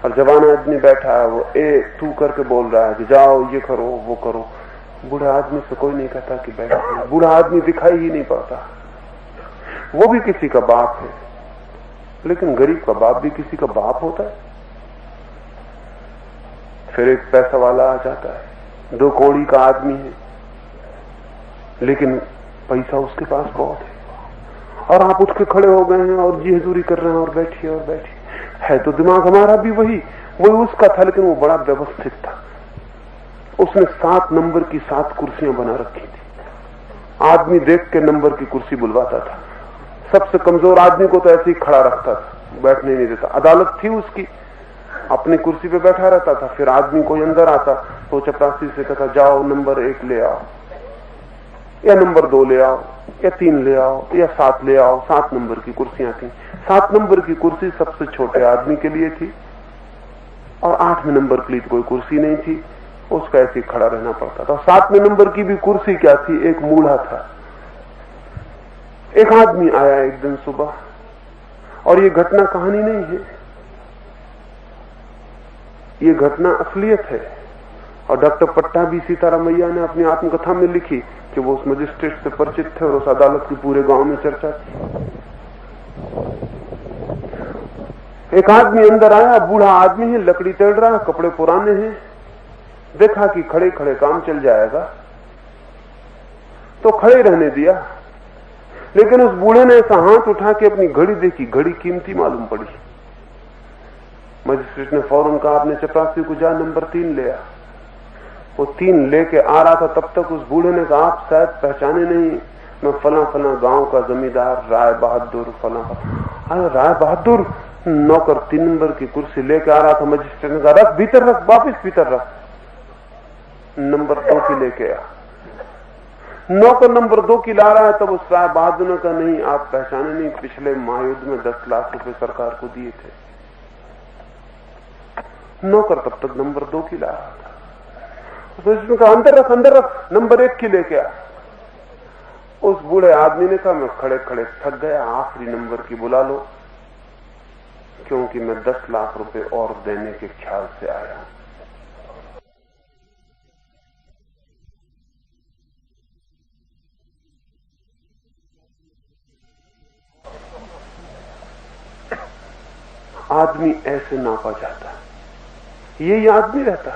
और जवान आदमी बैठा है, वो ए तू करके बोल रहा है कि जाओ ये करो वो करो। बूढ़ा आदमी से कोई नहीं कहता कि बैठिए। बूढ़ा आदमी दिखाई ही नहीं पड़ता। वो भी किसी का बाप है, लेकिन गरीब का बाप भी किसी का बाप होता है। फिर एक पैसा वाला आ जाता है, 2 कौड़ी का आदमी है, लेकिन पैसा उसके पास बहुत है, और आप उठ के खड़े हो गए हैं और जी हजूरी कर रहे हैं और बैठिए और बैठिए। है तो दिमाग हमारा भी वही उसका था, लेकिन वो बड़ा व्यवस्थित था। उसने 7 नंबर की 7 कुर्सियां बना रखी थी। आदमी देख के नंबर की कुर्सी बुलवाता था। सबसे कमजोर आदमी को तो ऐसे ही खड़ा रखता था, बैठने नहीं देता। अदालत थी उसकी, अपनी कुर्सी पे बैठा रहता था। फिर आदमी कोई अंदर आता तो चपरासी से कहता जाओ नंबर 1 ले आओ, या नंबर 2 ले आओ, या 3 ले आओ, या 7 ले आओ। 7 नंबर की कुर्सियां थी। 7 नंबर की कुर्सी सबसे छोटे आदमी के लिए थी, और 8वें नंबर के लिए कोई कुर्सी नहीं थी, उसका ऐसे खड़ा रहना पड़ता था। 7वें नंबर की भी कुर्सी क्या थी, एक मूढ़ा था। एक आदमी आया एक दिन सुबह, और ये घटना कहानी नहीं है, ये घटना असलियत है। और डॉक्टर पट्टाभी सीतारामैया ने अपनी आत्मकथा में लिखी कि वो उस मजिस्ट्रेट से परिचित थे और उस अदालत की पूरे गांव में चर्चा थी। एक आदमी अंदर आया, बूढ़ा आदमी है, लकड़ी तोड़ रहा है, कपड़े पुराने हैं। देखा कि खड़े खड़े काम चल जाएगा तो खड़े रहने दिया, लेकिन उस बूढ़े ने ऐसा हाथ उठा के अपनी घड़ी देखी, घड़ी कीमती मालूम पड़ी। मजिस्ट्रेट ने फौरन कहा अपने चपरासी को जा नंबर 3 ले आ। वो 3 लेके आ रहा था, तब तक उस बूढ़े ने कहा आप शायद पहचाने नहीं, मैं फला फला गांव का जमींदार राय बहादुर फला। अरे राय बहादुर? नौकर 3 नंबर की कुर्सी लेके आ रहा था। मजिस्ट्रेट ने कहा रख भीतर रख, वापिस भीतर रख, नंबर 2 की लेके आ। नौकर नंबर 2 की ला रहा है, तब उस राय बहादुर ने कहा नहीं आप पहचाने नहीं, पिछले महायुद्ध में 10 लाख रुपए सरकार को दिए थे। नौकर तब तक नंबर 2 की ला रहा था। तो इसने कहा अंदर रख, नंबर 1 की लेके आ। उस बूढ़े आदमी ने कहा मैं खड़े खड़े थक गया, आखिरी नंबर की बुला लो, क्योंकि मैं 10 लाख रुपए और देने के ख्याल से आया। आदमी ऐसे नापा जाता, ये आदमी रहता।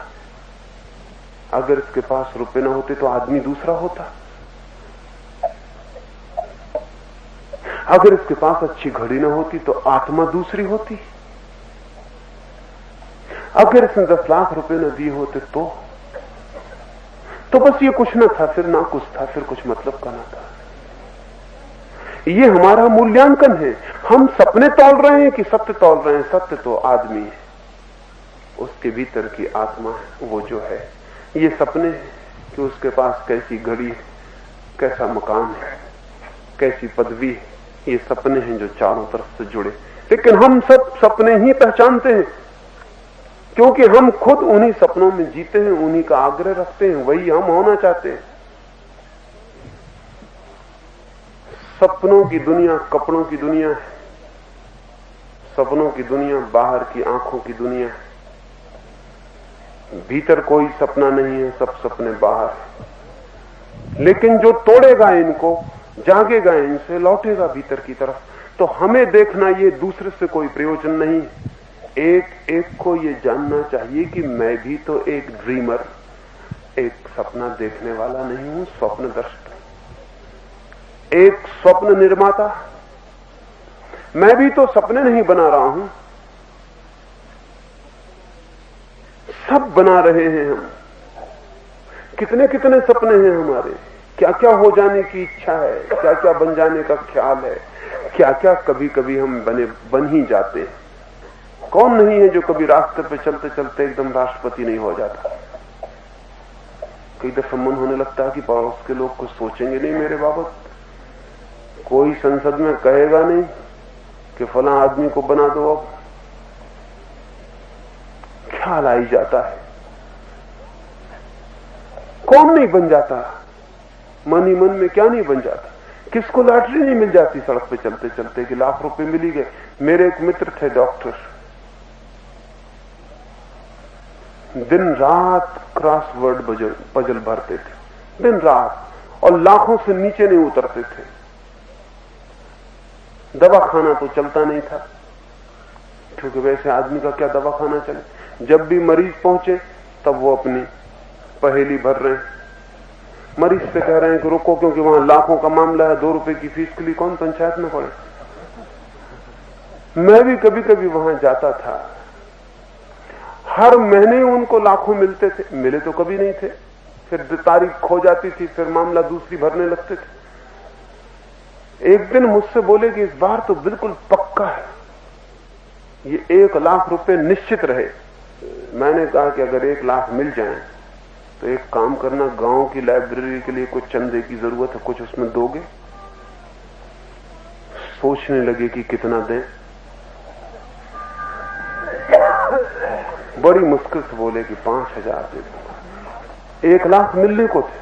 अगर इसके पास रुपए ना होते तो आदमी दूसरा होता। अगर इसके पास अच्छी घड़ी ना होती तो आत्मा दूसरी होती। अगर इसने 10 लाख रुपए न दिए होते तो बस ये कुछ ना था, फिर ना कुछ था, फिर कुछ मतलब का ना था। ये हमारा मूल्यांकन है। हम सपने तौल रहे हैं कि सत्य तौल रहे हैं? सत्य तो आदमी है, उसके भीतर की आत्मा है, वो जो है। ये सपने कि उसके पास कैसी घड़ी है, कैसा मकान है, कैसी पदवी है, ये सपने हैं जो चारों तरफ से जुड़े। लेकिन हम सब सपने ही पहचानते हैं, क्योंकि हम खुद उन्हीं सपनों में जीते हैं, उन्हीं का आग्रह रखते हैं, वही हम होना चाहते हैं। सपनों की दुनिया कपड़ों की दुनिया है, सपनों की दुनिया बाहर की आंखों की दुनिया है। भीतर कोई सपना नहीं है, सब सपने बाहर। लेकिन जो तोड़ेगा इनको, जागेगा इनसे, लौटेगा भीतर की तरफ। तो हमें देखना ये दूसरे से कोई प्रयोजन नहीं। एक एक को ये जानना चाहिए कि मैं भी तो एक ड्रीमर, एक सपना देखने वाला नहीं हूं, स्वप्नदृष्टा, एक स्वप्न निर्माता। मैं भी तो सपने नहीं बना रहा हूं, सब बना रहे हैं हम। कितने कितने सपने हैं हमारे, क्या क्या हो जाने की इच्छा है, क्या क्या बन जाने का ख्याल है, क्या क्या कभी कभी हम बन ही जाते हैं। कौन नहीं है जो कभी रास्ते पे चलते चलते एकदम राष्ट्रपति नहीं हो जाता। कई दफा मन होने लगता है कि पड़ोस के लोग कुछ सोचेंगे नहीं मेरे बाबत, कोई संसद में कहेगा नहीं कि फला आदमी को बना दो। अब ख्याल आई जाता है, कौन नहीं बन जाता, मन ही मन में क्या नहीं बन जाता। किसको लॉटरी नहीं मिल जाती सड़क पे चलते चलते कि लाख रुपए मिल ही गए। मेरे एक मित्र थे डॉक्टर, दिन रात क्रॉसवर्ड पजल भरते थे, दिन रात, और लाखों से नीचे नहीं उतरते थे। दवा खाना तो चलता नहीं था, क्योंकि वैसे आदमी का क्या दवा खाना चले। जब भी मरीज पहुंचे तब वो अपनी पहेली भर रहे हैं। मरीज से कह रहे हैं कि रुको, क्योंकि वहां लाखों का मामला है, 2 रुपए की फीस के लिए कौन पंचायत में पड़े। मैं भी कभी कभी वहां जाता था, हर महीने उनको लाखों मिलते थे, मिले तो कभी नहीं थे। फिर तारीख खो जाती थी, फिर मामला दूसरी भरने लगते थे। एक दिन मुझसे बोले कि इस बार तो बिल्कुल पक्का है, ये 1 लाख रुपए निश्चित रहे। मैंने कहा कि अगर 1 लाख मिल जाए तो एक काम करना, गांव की लाइब्रेरी के लिए कुछ चंदे की जरूरत है, कुछ उसमें दोगे? सोचने लगे कि कितना दें। बड़ी मुश्किल से बोले कि 5,000 दे दूंगा। 1 लाख मिलने को थे,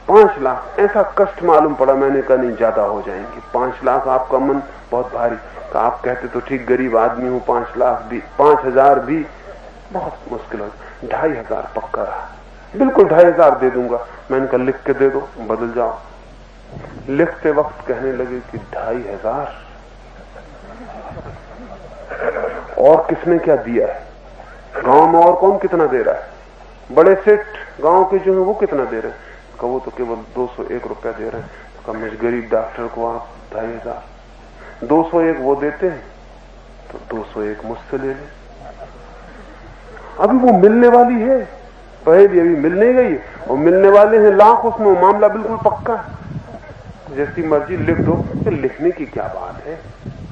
5 लाख ऐसा कष्ट मालूम पड़ा। मैंने कहा नहीं, ज्यादा हो जाएंगे। 5 लाख आपका मन बहुत भारी। तो आप कहते तो ठीक, गरीब आदमी हूं, 5 लाख भी, 5,000 भी बहुत मुश्किल हो। 2,500 पक्का रहा, बिल्कुल 2,500 दे दूंगा। मैंने कहा लिख के दे दो, बदल जाओ। लिखते वक्त कहने लगे कि 2,500 और किसने क्या दिया है गांव में, और कौन कितना दे रहा है? बड़े सेठ गांव के जो है वो कितना दे रहे हैं? तो वो तो केवल 201 रुपया दे रहे हैं। तो मुझ गरीब डॉक्टर को आप 2,500, 201 वो देते हैं तो 201 मुझसे ले लें। अभी वो मिलने वाली है, पहले अभी मिलने गई और मिलने वाले हैं लाख, उसमें वो मामला बिल्कुल पक्का है। जैसी मर्जी लिख दो। तो लिखने की क्या बात है,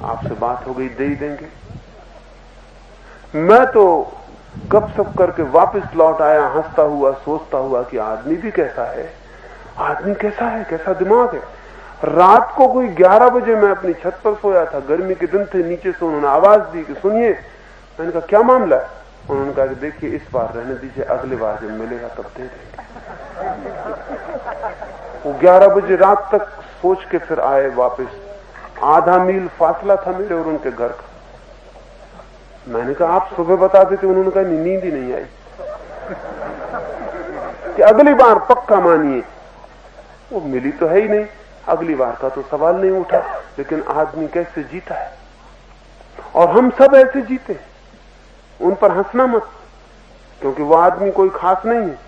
आपसे बात हो गई, दे ही देंगे। मैं तो गपशप करके वापस लौट आया, हंसता हुआ, सोचता हुआ कि आदमी भी कैसा है, आदमी कैसा है, कैसा दिमाग है। रात को कोई 11 बजे मैं अपनी छत पर सोया था, गर्मी के दिन थे, नीचे से उन्होंने आवाज दी कि सुनिए। मैंने कहा क्या मामला है? उन्होंने कहा कि देखिए इस बार रहने दीजिए, अगली बार जब मिलेगा तब दे देंगे। वो 11 बजे रात तक सोच के फिर आए वापस। आधा मील फासला था मेरे और उनके घर का। मैंने कहा आप सुबह बता देते। उन्होंने कहा नींद ही नहीं आई कि अगली बार पक्का मानिए। वो मिली तो है ही नहीं, अगली बार का तो सवाल नहीं उठा। लेकिन आदमी कैसे जीता है, और हम सब ऐसे जीते। उन पर हंसना मत, क्योंकि वो आदमी कोई खास नहीं है,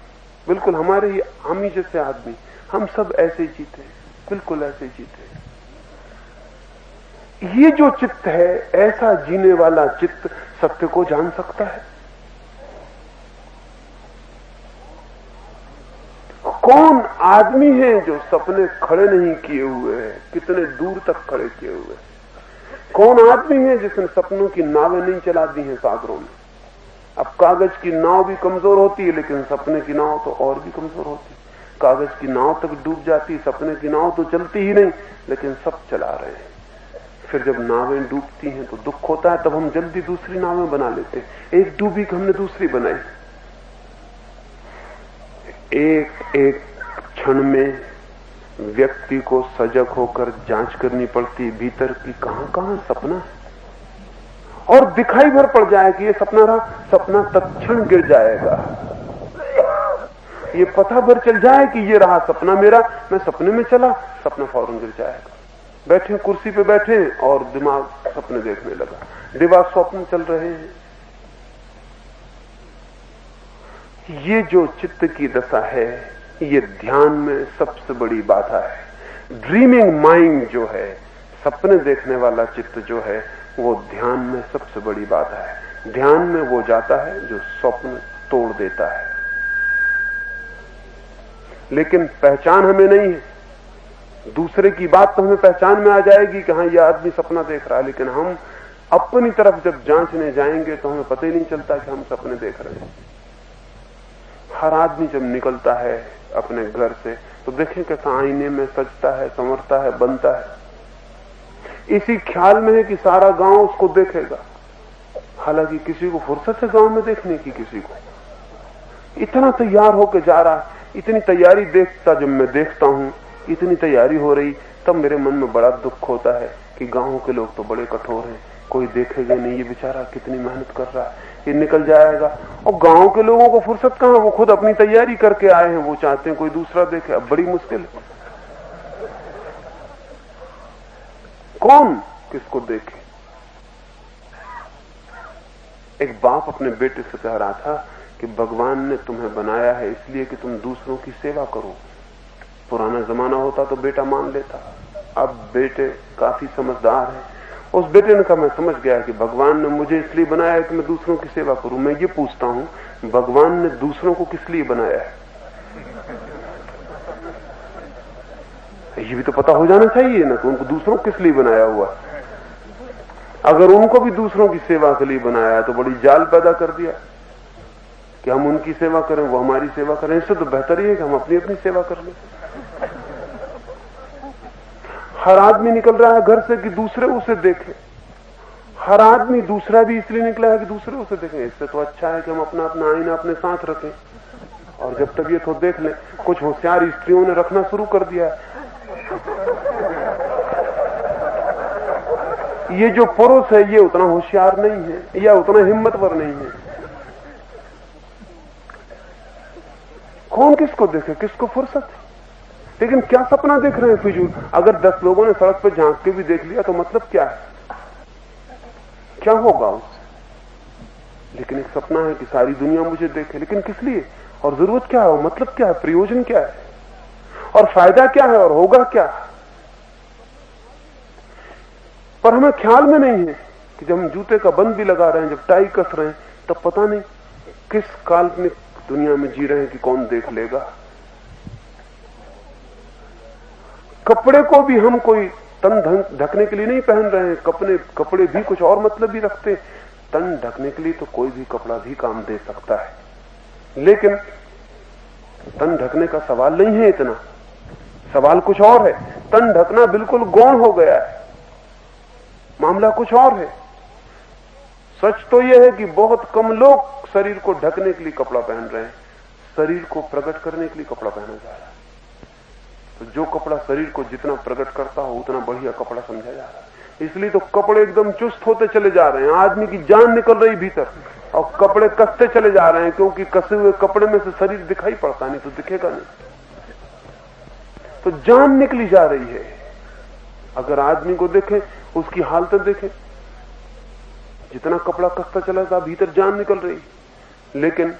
बिल्कुल हमारे ही हम ही जैसे आदमी। हम सब ऐसे जीते, बिल्कुल ऐसे जीते। ये जो चित्त है, ऐसा जीने वाला चित्त सत्य को जान सकता है। कौन आदमी है जो सपने खड़े नहीं किए हुए है, कितने दूर तक खड़े किए हुए हैं? कौन आदमी है जिसने सपनों की नावें नहीं चला दी हैं सागरों में? अब कागज की नाव भी कमजोर होती है, लेकिन सपने की नाव तो और भी कमजोर होती है। कागज की नाव तक डूब जाती, सपने की नाव तो चलती ही नहीं, लेकिन सब चला रहे हैं। फिर जब नावें डूबती हैं तो दुख होता है, तब हम जल्दी दूसरी नावें बना लेते हैं। एक डूबी कि हमने दूसरी बनाई। एक एक क्षण में व्यक्ति को सजग होकर जांच करनी पड़ती भीतर की कहां कहां सपना है, और दिखाई भर पड़ जाए कि ये सपना रहा। सपना तत्क्षण गिर जाएगा। ये पता भर चल जाए कि ये रहा सपना मेरा, मैं सपने में चला, सपना फौरन गिर जाएगा। बैठे कुर्सी पे बैठे और दिमाग सपने देखने लगा, दिमाग स्वप्न चल रहे हैं। ये जो चित्त की दशा है, ये ध्यान में सबसे बड़ी बाधा है। ड्रीमिंग माइंड जो है, सपने देखने वाला चित्त जो है, वो ध्यान में सबसे बड़ी बाधा है। ध्यान में वो जाता है जो स्वप्न तोड़ देता है। लेकिन पहचान हमें नहीं है। दूसरे की बात तो हमें पहचान में आ जाएगी कि हाँ ये आदमी सपना देख रहा है, लेकिन हम अपनी तरफ जब जांचने जाएंगे तो हमें पता ही नहीं चलता कि हम सपने देख रहे हैं। हर आदमी जब निकलता है अपने घर से तो देखें कैसा आईने में सजता है, संवरता है, बनता है। इसी ख्याल में है कि सारा गांव उसको देखेगा। हालांकि किसी को फुर्सत है गांव में देखने की, किसी को इतना तैयार होकर जा रहा है। इतनी तैयारी जब मैं देखता हूं, इतनी तैयारी हो रही, तब मेरे मन में बड़ा दुख होता है कि गांव के लोग तो बड़े कठोर हैं, कोई देखेगा नहीं, ये बेचारा कितनी मेहनत कर रहा है, ये निकल जाएगा। और गांव के लोगों को फुर्सत कहां, वो खुद अपनी तैयारी करके आए हैं, वो चाहते हैं कोई दूसरा देखे। अब बड़ी मुश्किल है, कौन किसको देखे। एक बाप अपने बेटे से कह रहा था कि भगवान ने तुम्हें बनाया है इसलिए कि तुम दूसरों की सेवा करो। पुराना जमाना होता तो बेटा मान लेता, अब बेटे काफी समझदार है। उस बेटे ने कहा मैं समझ गया कि भगवान ने मुझे इसलिए बनाया है कि मैं दूसरों की सेवा करूं। मैं ये पूछता हूं भगवान ने दूसरों को किस लिए बनाया है? ये भी तो पता हो जाना चाहिए ना कि उनको दूसरों किस लिए बनाया हुआ। अगर उनको भी दूसरों की सेवा के लिए बनाया है तो बड़ी जाल पैदा कर दिया कि हम उनकी सेवा करें, वो हमारी सेवा करें। इससे तो बेहतर ही है कि हम अपनी अपनी सेवा कर लें। हर आदमी निकल रहा है घर से कि दूसरे उसे देखें। हर आदमी दूसरा भी इसलिए निकला है कि दूसरे उसे देखें। इससे तो अच्छा है कि हम अपना अपना आईना अपने साथ रखें और जब तबीयत हो देख लें। कुछ होशियार स्त्रियों ने रखना शुरू कर दिया। ये जो पुरुष है ये उतना होशियार नहीं है या उतना हिम्मतवर नहीं है। कौन किसको देखे, किसको फुर्सत है। लेकिन क्या सपना देख रहे हैं फिजूल। अगर 10 लोगों ने सड़क पर झांक के भी देख लिया तो मतलब क्या है, क्या होगा उससे। लेकिन एक सपना है कि सारी दुनिया मुझे देखे, लेकिन किस लिए और जरूरत क्या है, मतलब क्या है, प्रयोजन क्या है और फायदा क्या है और होगा क्या। पर हमें ख्याल में नहीं है कि जब हम जूते का बंद भी लगा रहे हैं, जब टाई कस रहे हैं, तब पता नहीं किस काल्पनिक दुनिया में जी रहे हैं कि कौन देख लेगा। कपड़े को भी हम कोई तन ढकने के लिए नहीं पहन रहे हैं। कपड़े भी कुछ और मतलब भी रखते। तन ढकने के लिए तो कोई भी कपड़ा भी काम दे सकता है, लेकिन तन ढकने का सवाल नहीं है। इतना सवाल कुछ और है। तन ढकना बिल्कुल गौण हो गया है, मामला कुछ और है। सच तो यह है कि बहुत कम लोग शरीर को ढकने के लिए कपड़ा पहन रहे हैं, शरीर को प्रकट करने के लिए कपड़ा पहना जा रहा है। तो जो कपड़ा शरीर को जितना प्रकट करता हो उतना बढ़िया कपड़ा समझा जा रहा है। इसलिए तो कपड़े एकदम चुस्त होते चले जा रहे हैं। आदमी की जान निकल रही भीतर और कपड़े कसते चले जा रहे हैं, क्योंकि कसे हुए कपड़े में से शरीर दिखाई पड़ता नहीं तो दिखेगा नहीं, तो जान निकली जा रही है। अगर आदमी को देखें, उसकी हालत देखें, जितना कपड़ा कसता चला था भीतर जान निकल रही, लेकिन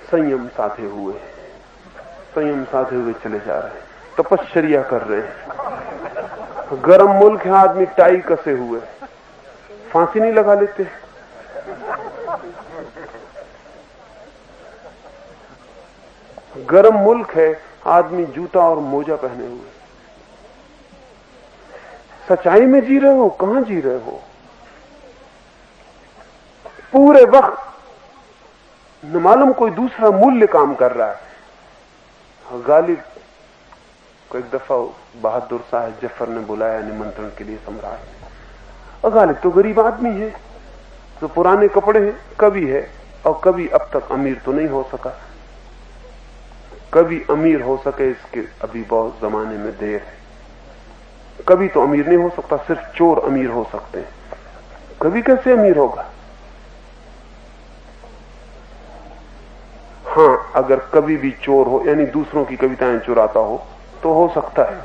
संयम साधे हुए चले जा रहे हैं, तपश्चर्या कर रहे हैं। गरम मुल्क है, आदमी टाई कसे हुए, फांसी नहीं लगा लेते। गरम मुल्क है, आदमी जूता और मोजा पहने हुए। सच्चाई में जी रहे हो, कहां जी रहे हो? पूरे वक्त न मालूम कोई दूसरा मूल्य काम कर रहा है। गालिब को एक दफा बहादुर शाह जफर ने बुलाया निमंत्रण के लिए सम्राट। और गालिब तो गरीब आदमी है, तो पुराने कपड़े हैं, कवि है, और कभी अब तक अमीर तो नहीं हो सका। कभी अमीर हो सके इसके अभी बहुत जमाने में देर है। कभी तो अमीर नहीं हो सकता, सिर्फ चोर अमीर हो सकते हैं। कभी कैसे अमीर होगा? हाँ, अगर कभी भी चोर हो, यानी दूसरों की कविताएं चुराता हो, तो हो सकता है।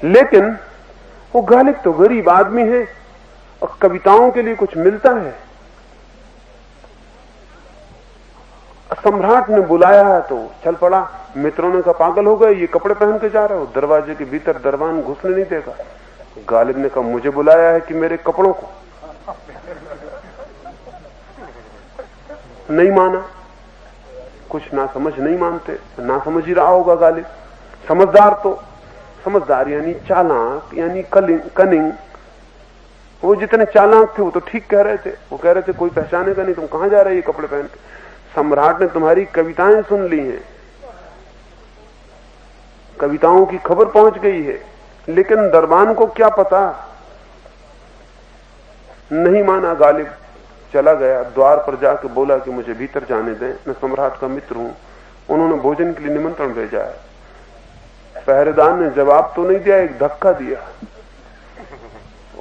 लेकिन वो गालिब तो गरीब आदमी है और कविताओं के लिए कुछ मिलता है। सम्राट ने बुलाया है तो चल पड़ा। मित्रों ने कहा पागल हो गए, ये कपड़े पहन के जा रहे हो, दरवाजे के भीतर दरबान घुसने नहीं देगा। गालिब ने कहा मुझे बुलाया है कि मेरे कपड़ों को? नहीं माना। कुछ ना समझ नहीं मानते, ना समझ ही रहा होगा गालिब। समझदार तो समझदार यानी चालाक, यानी कनिंग। वो जितने चालाक थे वो तो ठीक कह रहे थे। वो कह रहे थे कोई पहचानेगा नहीं, तुम कहां जा रहे हो ये कपड़े पहन के? सम्राट ने तुम्हारी कविताएं सुन ली हैं, कविताओं की खबर पहुंच गई है, लेकिन दरबान को क्या पता। नहीं माना गालिब, चला गया। द्वार पर जाकर बोला कि मुझे भीतर जाने दें, मैं सम्राट का मित्र हूं। उन्होंने भोजन के लिए निमंत्रण भेजा है। पहरेदार ने जवाब तो नहीं दिया, एक धक्का दिया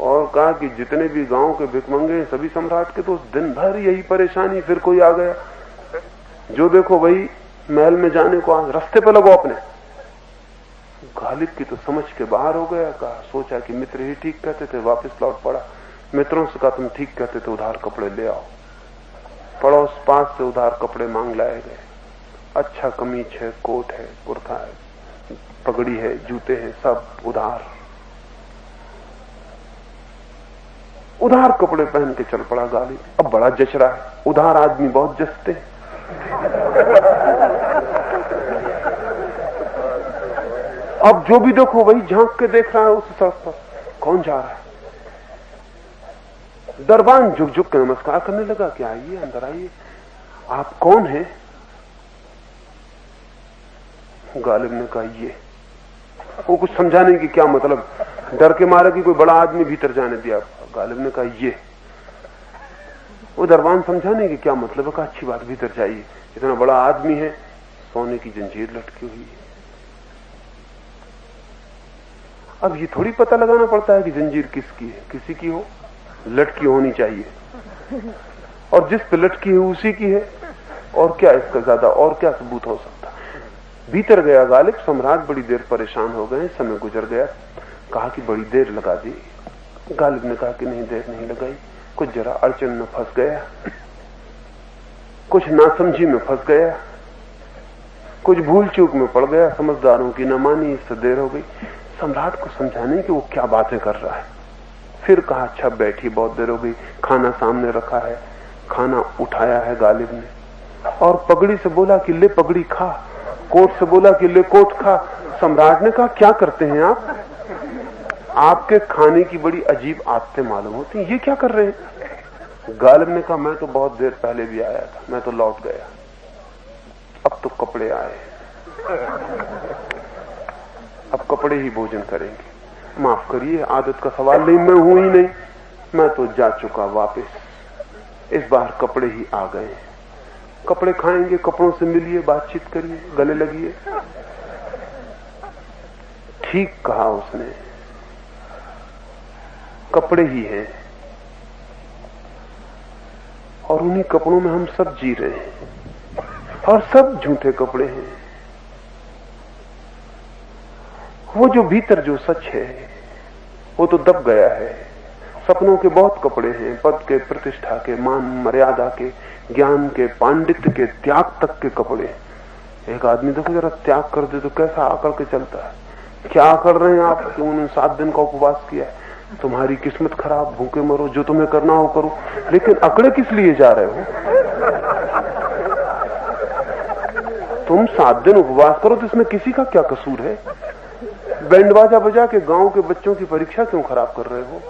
और कहा कि जितने भी गांव के भिखमंगे सभी सम्राट के, तो दिन भर यही परेशानी। फिर कोई आ गया, जो देखो वही महल में जाने को रास्ते पे लगो अपने। गालिब की तो समझ के बाहर हो गया। कहा सोचा कि मित्र ही ठीक कहते थे, वापस लौट पड़ा। मित्रों से कहा तुम ठीक कहते थे, उधार कपड़े ले आओ। पड़ोस पास से उधार कपड़े मांग लाए गए। अच्छा कमीज है, कोट है, कुर्ता है, पगड़ी है, जूते हैं, सब उधार। उधार कपड़े पहन के चल पड़ा गालिब। अब बड़ा जच रहा है, उधार आदमी बहुत जचते हैं। अब जो भी देखो वही झांक के देख रहा है उस सड़क पर, कौन जा रहा है। दरबान झुक झुक के नमस्कार करने लगा कि आइए अंदर आइए, आप कौन हैं? गालिब ने कहा ये। वो कुछ समझाने की क्या मतलब, डर के मारे कि कोई बड़ा आदमी भीतर जाने दिया। गालिब ने कहा ये। वो दरबान समझाने की क्या मतलब है? कहा अच्छी बात, भीतर जाइए, इतना बड़ा आदमी है, सोने की जंजीर लटकी हुई है। अब ये थोड़ी पता लगाना पड़ता है कि जंजीर किसकी है, किसी की हो, लटकी होनी चाहिए, और जिस पे लटकी है उसी की है। और क्या इसका ज्यादा और क्या सबूत हो सकता? भीतर गया गालिब। सम्राट बड़ी देर परेशान हो गए, समय गुजर गया। कहा कि बड़ी देर लगा दी। गालिब ने कहा कि नहीं, देर नहीं लगाई, कुछ जरा अड़चन में फंस गया, कुछ नासमझी में फंस गया, कुछ भूल चूक में पड़ गया, समझदारों की न मानी, इससे देर हो गई। सम्राट को समझाने कि वो क्या बातें कर रहा है। फिर कहा अच्छा बैठी, बहुत देर हो गई, खाना सामने रखा है। खाना उठाया है गालिब ने और पगड़ी से बोला कि ले पगड़ी खा, कोट से बोला कि ले कोट खा। सम्राट ने कहा क्या करते हैं आप? आपके खाने की बड़ी अजीब आदतें मालूम होती हैं, ये क्या कर रहे हैं? गालिब ने कहा मैं तो बहुत देर पहले भी आया था, मैं तो लौट गया, अब तो कपड़े आए, अब कपड़े ही भोजन करेंगे। माफ करिए, आदत का सवाल नहीं, मैं हूं ही नहीं, मैं तो जा चुका वापस, इस बार कपड़े ही आ गए। कपड़े खाएंगे, कपड़ों से मिलिए, बातचीत करिए, गले लगिए। ठीक कहा उसने, कपड़े ही हैं और उन्हीं कपड़ों में हम सब जी रहे हैं और सब झूठे कपड़े हैं। वो जो भीतर जो सच है वो तो दब गया है, सपनों के बहुत कपड़े हैं, पद के, प्रतिष्ठा के, मान मर्यादा के, ज्ञान के, पांडित्य के, त्याग तक के कपड़े हैं। एक आदमी देखो जरा त्याग कर दे तो कैसा आकर के चलता है। क्या कर रहे हैं आप कि उन्होंने 7 दिन का उपवास किया है, तुम्हारी किस्मत खराब, भूखे मरो, जो तुम्हें करना हो करो। लेकिन अकड़े किस लिए जा रहे हो? तुम 7 दिन उपवास करो तो इसमें किसी का क्या कसूर है? बैंड बाजा बजा के गांव के बच्चों की परीक्षा क्यों खराब कर रहे हो?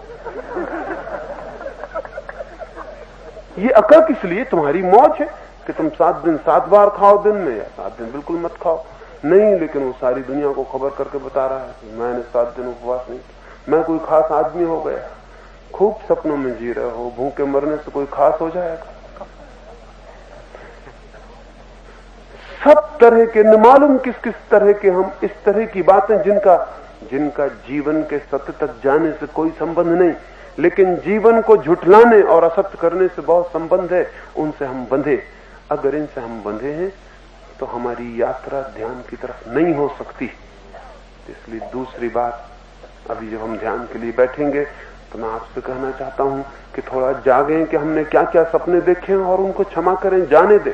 ये अकड़ किस लिए? तुम्हारी मौज है कि तुम 7 दिन 7 बार खाओ दिन में, या 7 दिन बिल्कुल मत खाओ। नहीं, लेकिन वो सारी दुनिया को खबर करके बता रहा है मैंने 7 दिन उपवास नहीं, मैं कोई खास आदमी हो गया। खूब सपनों में जी रहे हो, भूखे मरने से कोई खास हो जाएगा? सब तरह के, न मालूम किस किस तरह के हम इस तरह की बातें जिनका जीवन के सत्य तक जाने से कोई संबंध नहीं, लेकिन जीवन को झुठलाने और असत्य करने से बहुत संबंध है, उनसे हम बंधे। अगर इनसे हम बंधे हैं तो हमारी यात्रा ध्यान की तरफ नहीं हो सकती। इसलिए दूसरी बात, अभी जब हम ध्यान के लिए बैठेंगे तो मैं आपसे कहना चाहता हूं कि थोड़ा जागें कि हमने क्या क्या सपने देखे और उनको क्षमा करें, जाने दें।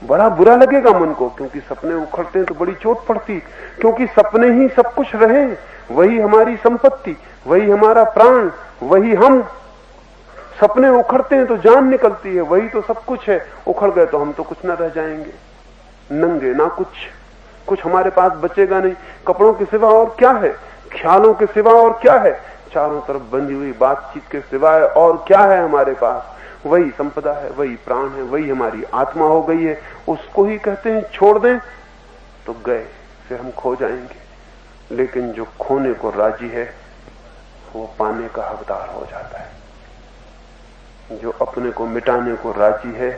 बड़ा बुरा लगेगा मन को, क्योंकि सपने उखड़ते हैं तो बड़ी चोट पड़ती, क्योंकि सपने ही सब कुछ रहे, वही हमारी संपत्ति, वही हमारा प्राण, वही हम। सपने उखड़ते हैं तो जान निकलती है, वही तो सब कुछ है। उखड़ गए तो हम तो कुछ न रह जाएंगे, नंगे ना कुछ हमारे पास बचेगा नहीं। कपड़ों के सिवा और क्या है? ख्यालों के सिवा और क्या है? चारों तरफ बंधी हुई बातचीत के सिवाय और क्या है हमारे पास? वही संपदा है, वही प्राण है, वही हमारी आत्मा हो गई है। उसको ही कहते हैं छोड़ दें तो गए, फिर हम खो जाएंगे। लेकिन जो खोने को राजी है वो पाने का हकदार हो जाता है। जो अपने को मिटाने को राजी है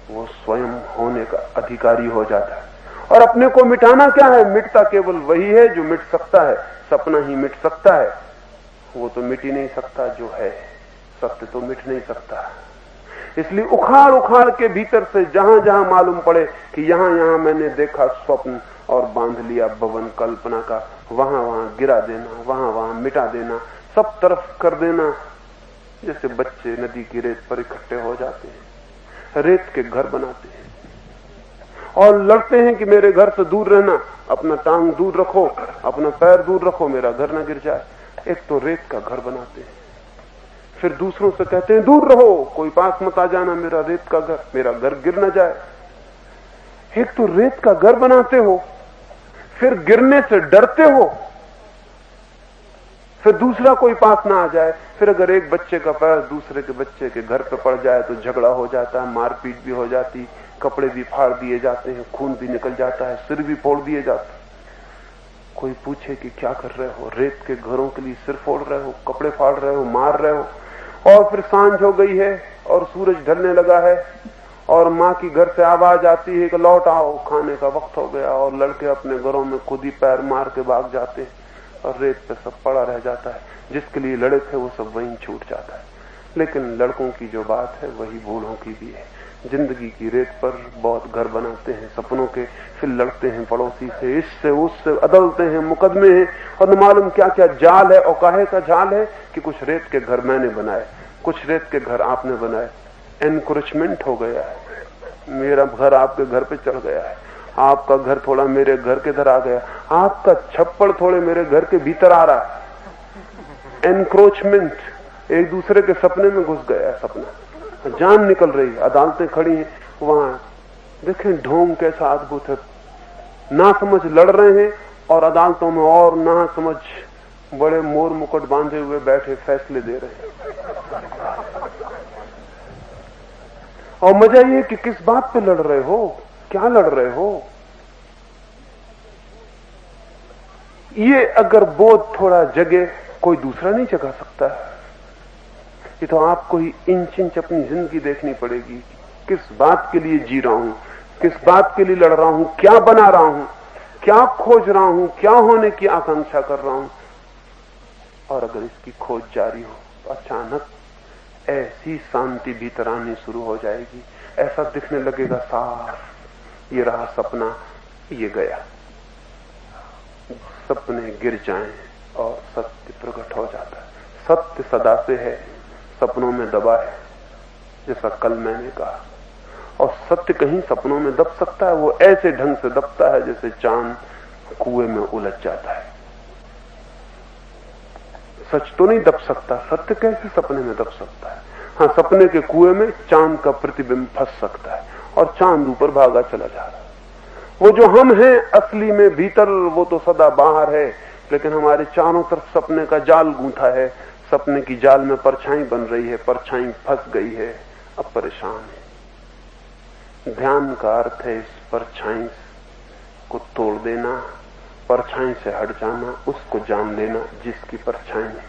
वो स्वयं होने का अधिकारी हो जाता है। और अपने को मिटाना क्या है? मिटता केवल वही है जो मिट सकता है। सपना ही मिट सकता है, वो तो मिट ही नहीं सकता जो है। सत्य तो मिट नहीं सकता। इसलिए उखाड़ उखाड़ के भीतर से जहां जहां मालूम पड़े कि यहां यहां मैंने देखा स्वप्न और बांध लिया भवन कल्पना का, वहां वहां गिरा देना, वहां वहां मिटा देना, सब तरफ कर देना। जैसे बच्चे नदी की रेत पर इकट्ठे हो जाते हैं, रेत के घर बनाते हैं और लड़ते हैं कि मेरे घर से दूर रहना, अपना टांग दूर रखो, अपना पैर दूर रखो, मेरा घर न गिर जाए। एक तो रेत का घर बनाते हैं, फिर दूसरों से कहते हैं दूर रहो, कोई पास मत आ जाना, मेरा रेत का घर, मेरा घर गिर न जाए। एक तो रेत का घर बनाते हो, फिर गिरने से डरते हो, फिर दूसरा कोई पास ना आ जाए। फिर अगर एक बच्चे का पैर दूसरे के बच्चे के घर पे पड़ जाए तो झगड़ा हो जाता है, मारपीट भी हो जाती, कपड़े भी फाड़ दिए जाते हैं, खून भी निकल जाता है, सिर भी फोड़ दिए जाते हैं। कोई पूछे कि क्या कर रहे हो? रेत के घरों के लिए सिर फोड़ रहे हो, कपड़े फाड़ रहे हो, मार रहे हो। और फिर सांझ हो गई है और सूरज ढलने लगा है और माँ की घर से आवाज आती है कि लौट आओ, खाने का वक्त हो गया। और लड़के अपने घरों में खुद ही पैर मार के भाग जाते हैं और रेत पे सब पड़ा रह जाता है। जिसके लिए लड़े थे वो सब वहीं छूट जाता है। लेकिन लड़कों की जो बात है वही बूढ़ों की भी है। जिंदगी की रेत पर बहुत घर बनाते हैं सपनों के, फिर लड़ते हैं पड़ोसी से, इससे उससे, अदलते हैं, मुकदमे हैं, और न मालूम क्या क्या जाल है। और काहे का जाल है कि कुछ रेत के घर मैंने बनाए, कुछ रेत के घर आपने बनाए। एनक्रोचमेंट हो गया है, मेरा घर आपके घर पे चढ़ गया है, आपका घर थोड़ा मेरे घर के इधर आ गया, आपका छप्पड़ थोड़े मेरे घर के भीतर आ रहा है। एनक्रोचमेंट, एक दूसरे के सपने में घुस गया है सपना, जान निकल रही। अदालतें खड़ी हैं, वहां देखें ढोंग कैसा अद्भुत है। ना समझ लड़ रहे हैं और अदालतों में और ना समझ बड़े मोर मुकुट बांधे हुए बैठे फैसले दे रहे हैं। और मजा ये कि किस बात पे लड़ रहे हो, क्या लड़ रहे हो? ये अगर बोध थोड़ा जगे, कोई दूसरा नहीं जगा सकता। ये तो आपको ही इंच इंच अपनी जिंदगी देखनी पड़ेगी। किस बात के लिए जी रहा हूं, किस बात के लिए लड़ रहा हूं, क्या बना रहा हूं, क्या खोज रहा हूं, क्या होने की आकांक्षा कर रहा हूं। और अगर इसकी खोज जारी हो तो अचानक ऐसी शांति भीतर आनी शुरू हो जाएगी, ऐसा दिखने लगेगा साफ, ये रहा सपना, ये गया। सपने गिर जाएं और सत्य प्रकट हो जाता है। सत्य सदा से है, सपनों में दबा है, जैसा कल मैंने कहा। और सत्य कहीं सपनों में दब सकता है? वो ऐसे ढंग से दबता है जैसे चांद कुएं में उलझ जाता है। सच तो नहीं दब सकता, सत्य कैसे सपने में दब सकता है? हाँ, सपने के कुएं में चांद का प्रतिबिंब फंस सकता है और चांद ऊपर भागा चला जा रहा है। वो जो हम हैं असली में भीतर, वो तो सदा बाहर है, लेकिन हमारे चारों तरफ सपने का जाल गूंथा है। सपने की जाल में परछाई बन रही है, परछाई फंस गई है, अब परेशान है। ध्यान का अर्थ है इस परछाई को तोड़ देना, परछाई से हट जाना, उसको जान लेना जिसकी परछाई है।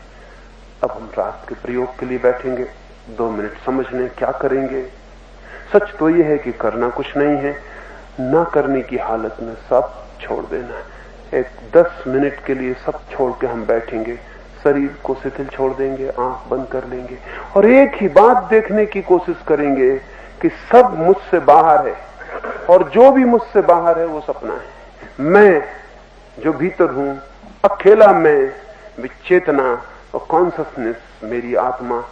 अब हम रात के प्रयोग के लिए बैठेंगे, 2 मिनट समझने क्या करेंगे। सच तो यह है कि करना कुछ नहीं है, ना करने की हालत में सब छोड़ देना है। एक 10 मिनट के लिए सब छोड़ के हम बैठेंगे, शरीर को शिथिल छोड़ देंगे, आंख बंद कर लेंगे और एक ही बात देखने की कोशिश करेंगे कि सब मुझसे बाहर है और जो भी मुझसे बाहर है वो सपना है। मैं जो भीतर हूं, अकेला मैं, चेतना और कॉन्शसनेस, मेरी आत्मा,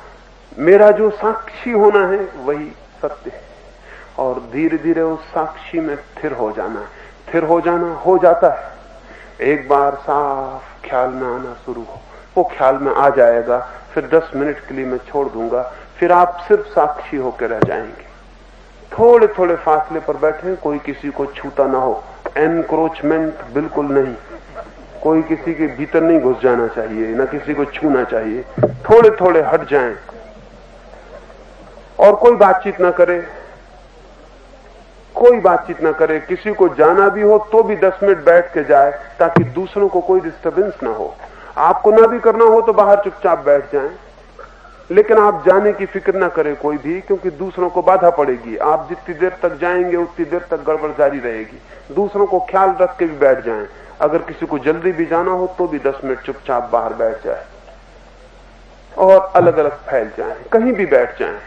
मेरा जो साक्षी होना है वही सत्य है। और धीरे धीरे उस साक्षी में स्थिर हो जाना है। स्थिर हो जाना हो जाता है। एक बार साफ ख्याल में आना शुरू हो, वो ख्याल में आ जाएगा, फिर 10 मिनट के लिए मैं छोड़ दूंगा, फिर आप सिर्फ साक्षी होकर रह जाएंगे। थोड़े थोड़े फासले पर बैठे, कोई किसी को छूता ना हो, एनक्रोचमेंट बिल्कुल नहीं, कोई किसी के भीतर नहीं घुस जाना चाहिए, ना किसी को छूना चाहिए। थोड़े थोड़े हट जाएं और कोई बातचीत ना करे, कोई बातचीत ना करे। किसी को जाना भी हो तो भी 10 मिनट बैठ के जाए ताकि दूसरों को कोई डिस्टर्बेंस ना हो। आपको ना भी करना हो तो बाहर चुपचाप बैठ जाएं, लेकिन आप जाने की फिक्र ना करें कोई भी, क्योंकि दूसरों को बाधा पड़ेगी। आप जितनी देर तक जाएंगे उतनी देर तक गड़बड़ जारी रहेगी। दूसरों को ख्याल रख के भी बैठ जाएं। अगर किसी को जल्दी भी जाना हो तो भी 10 मिनट चुपचाप बाहर बैठ जाए और अलग अलग फैल जाएं, कहीं भी बैठ जाएं।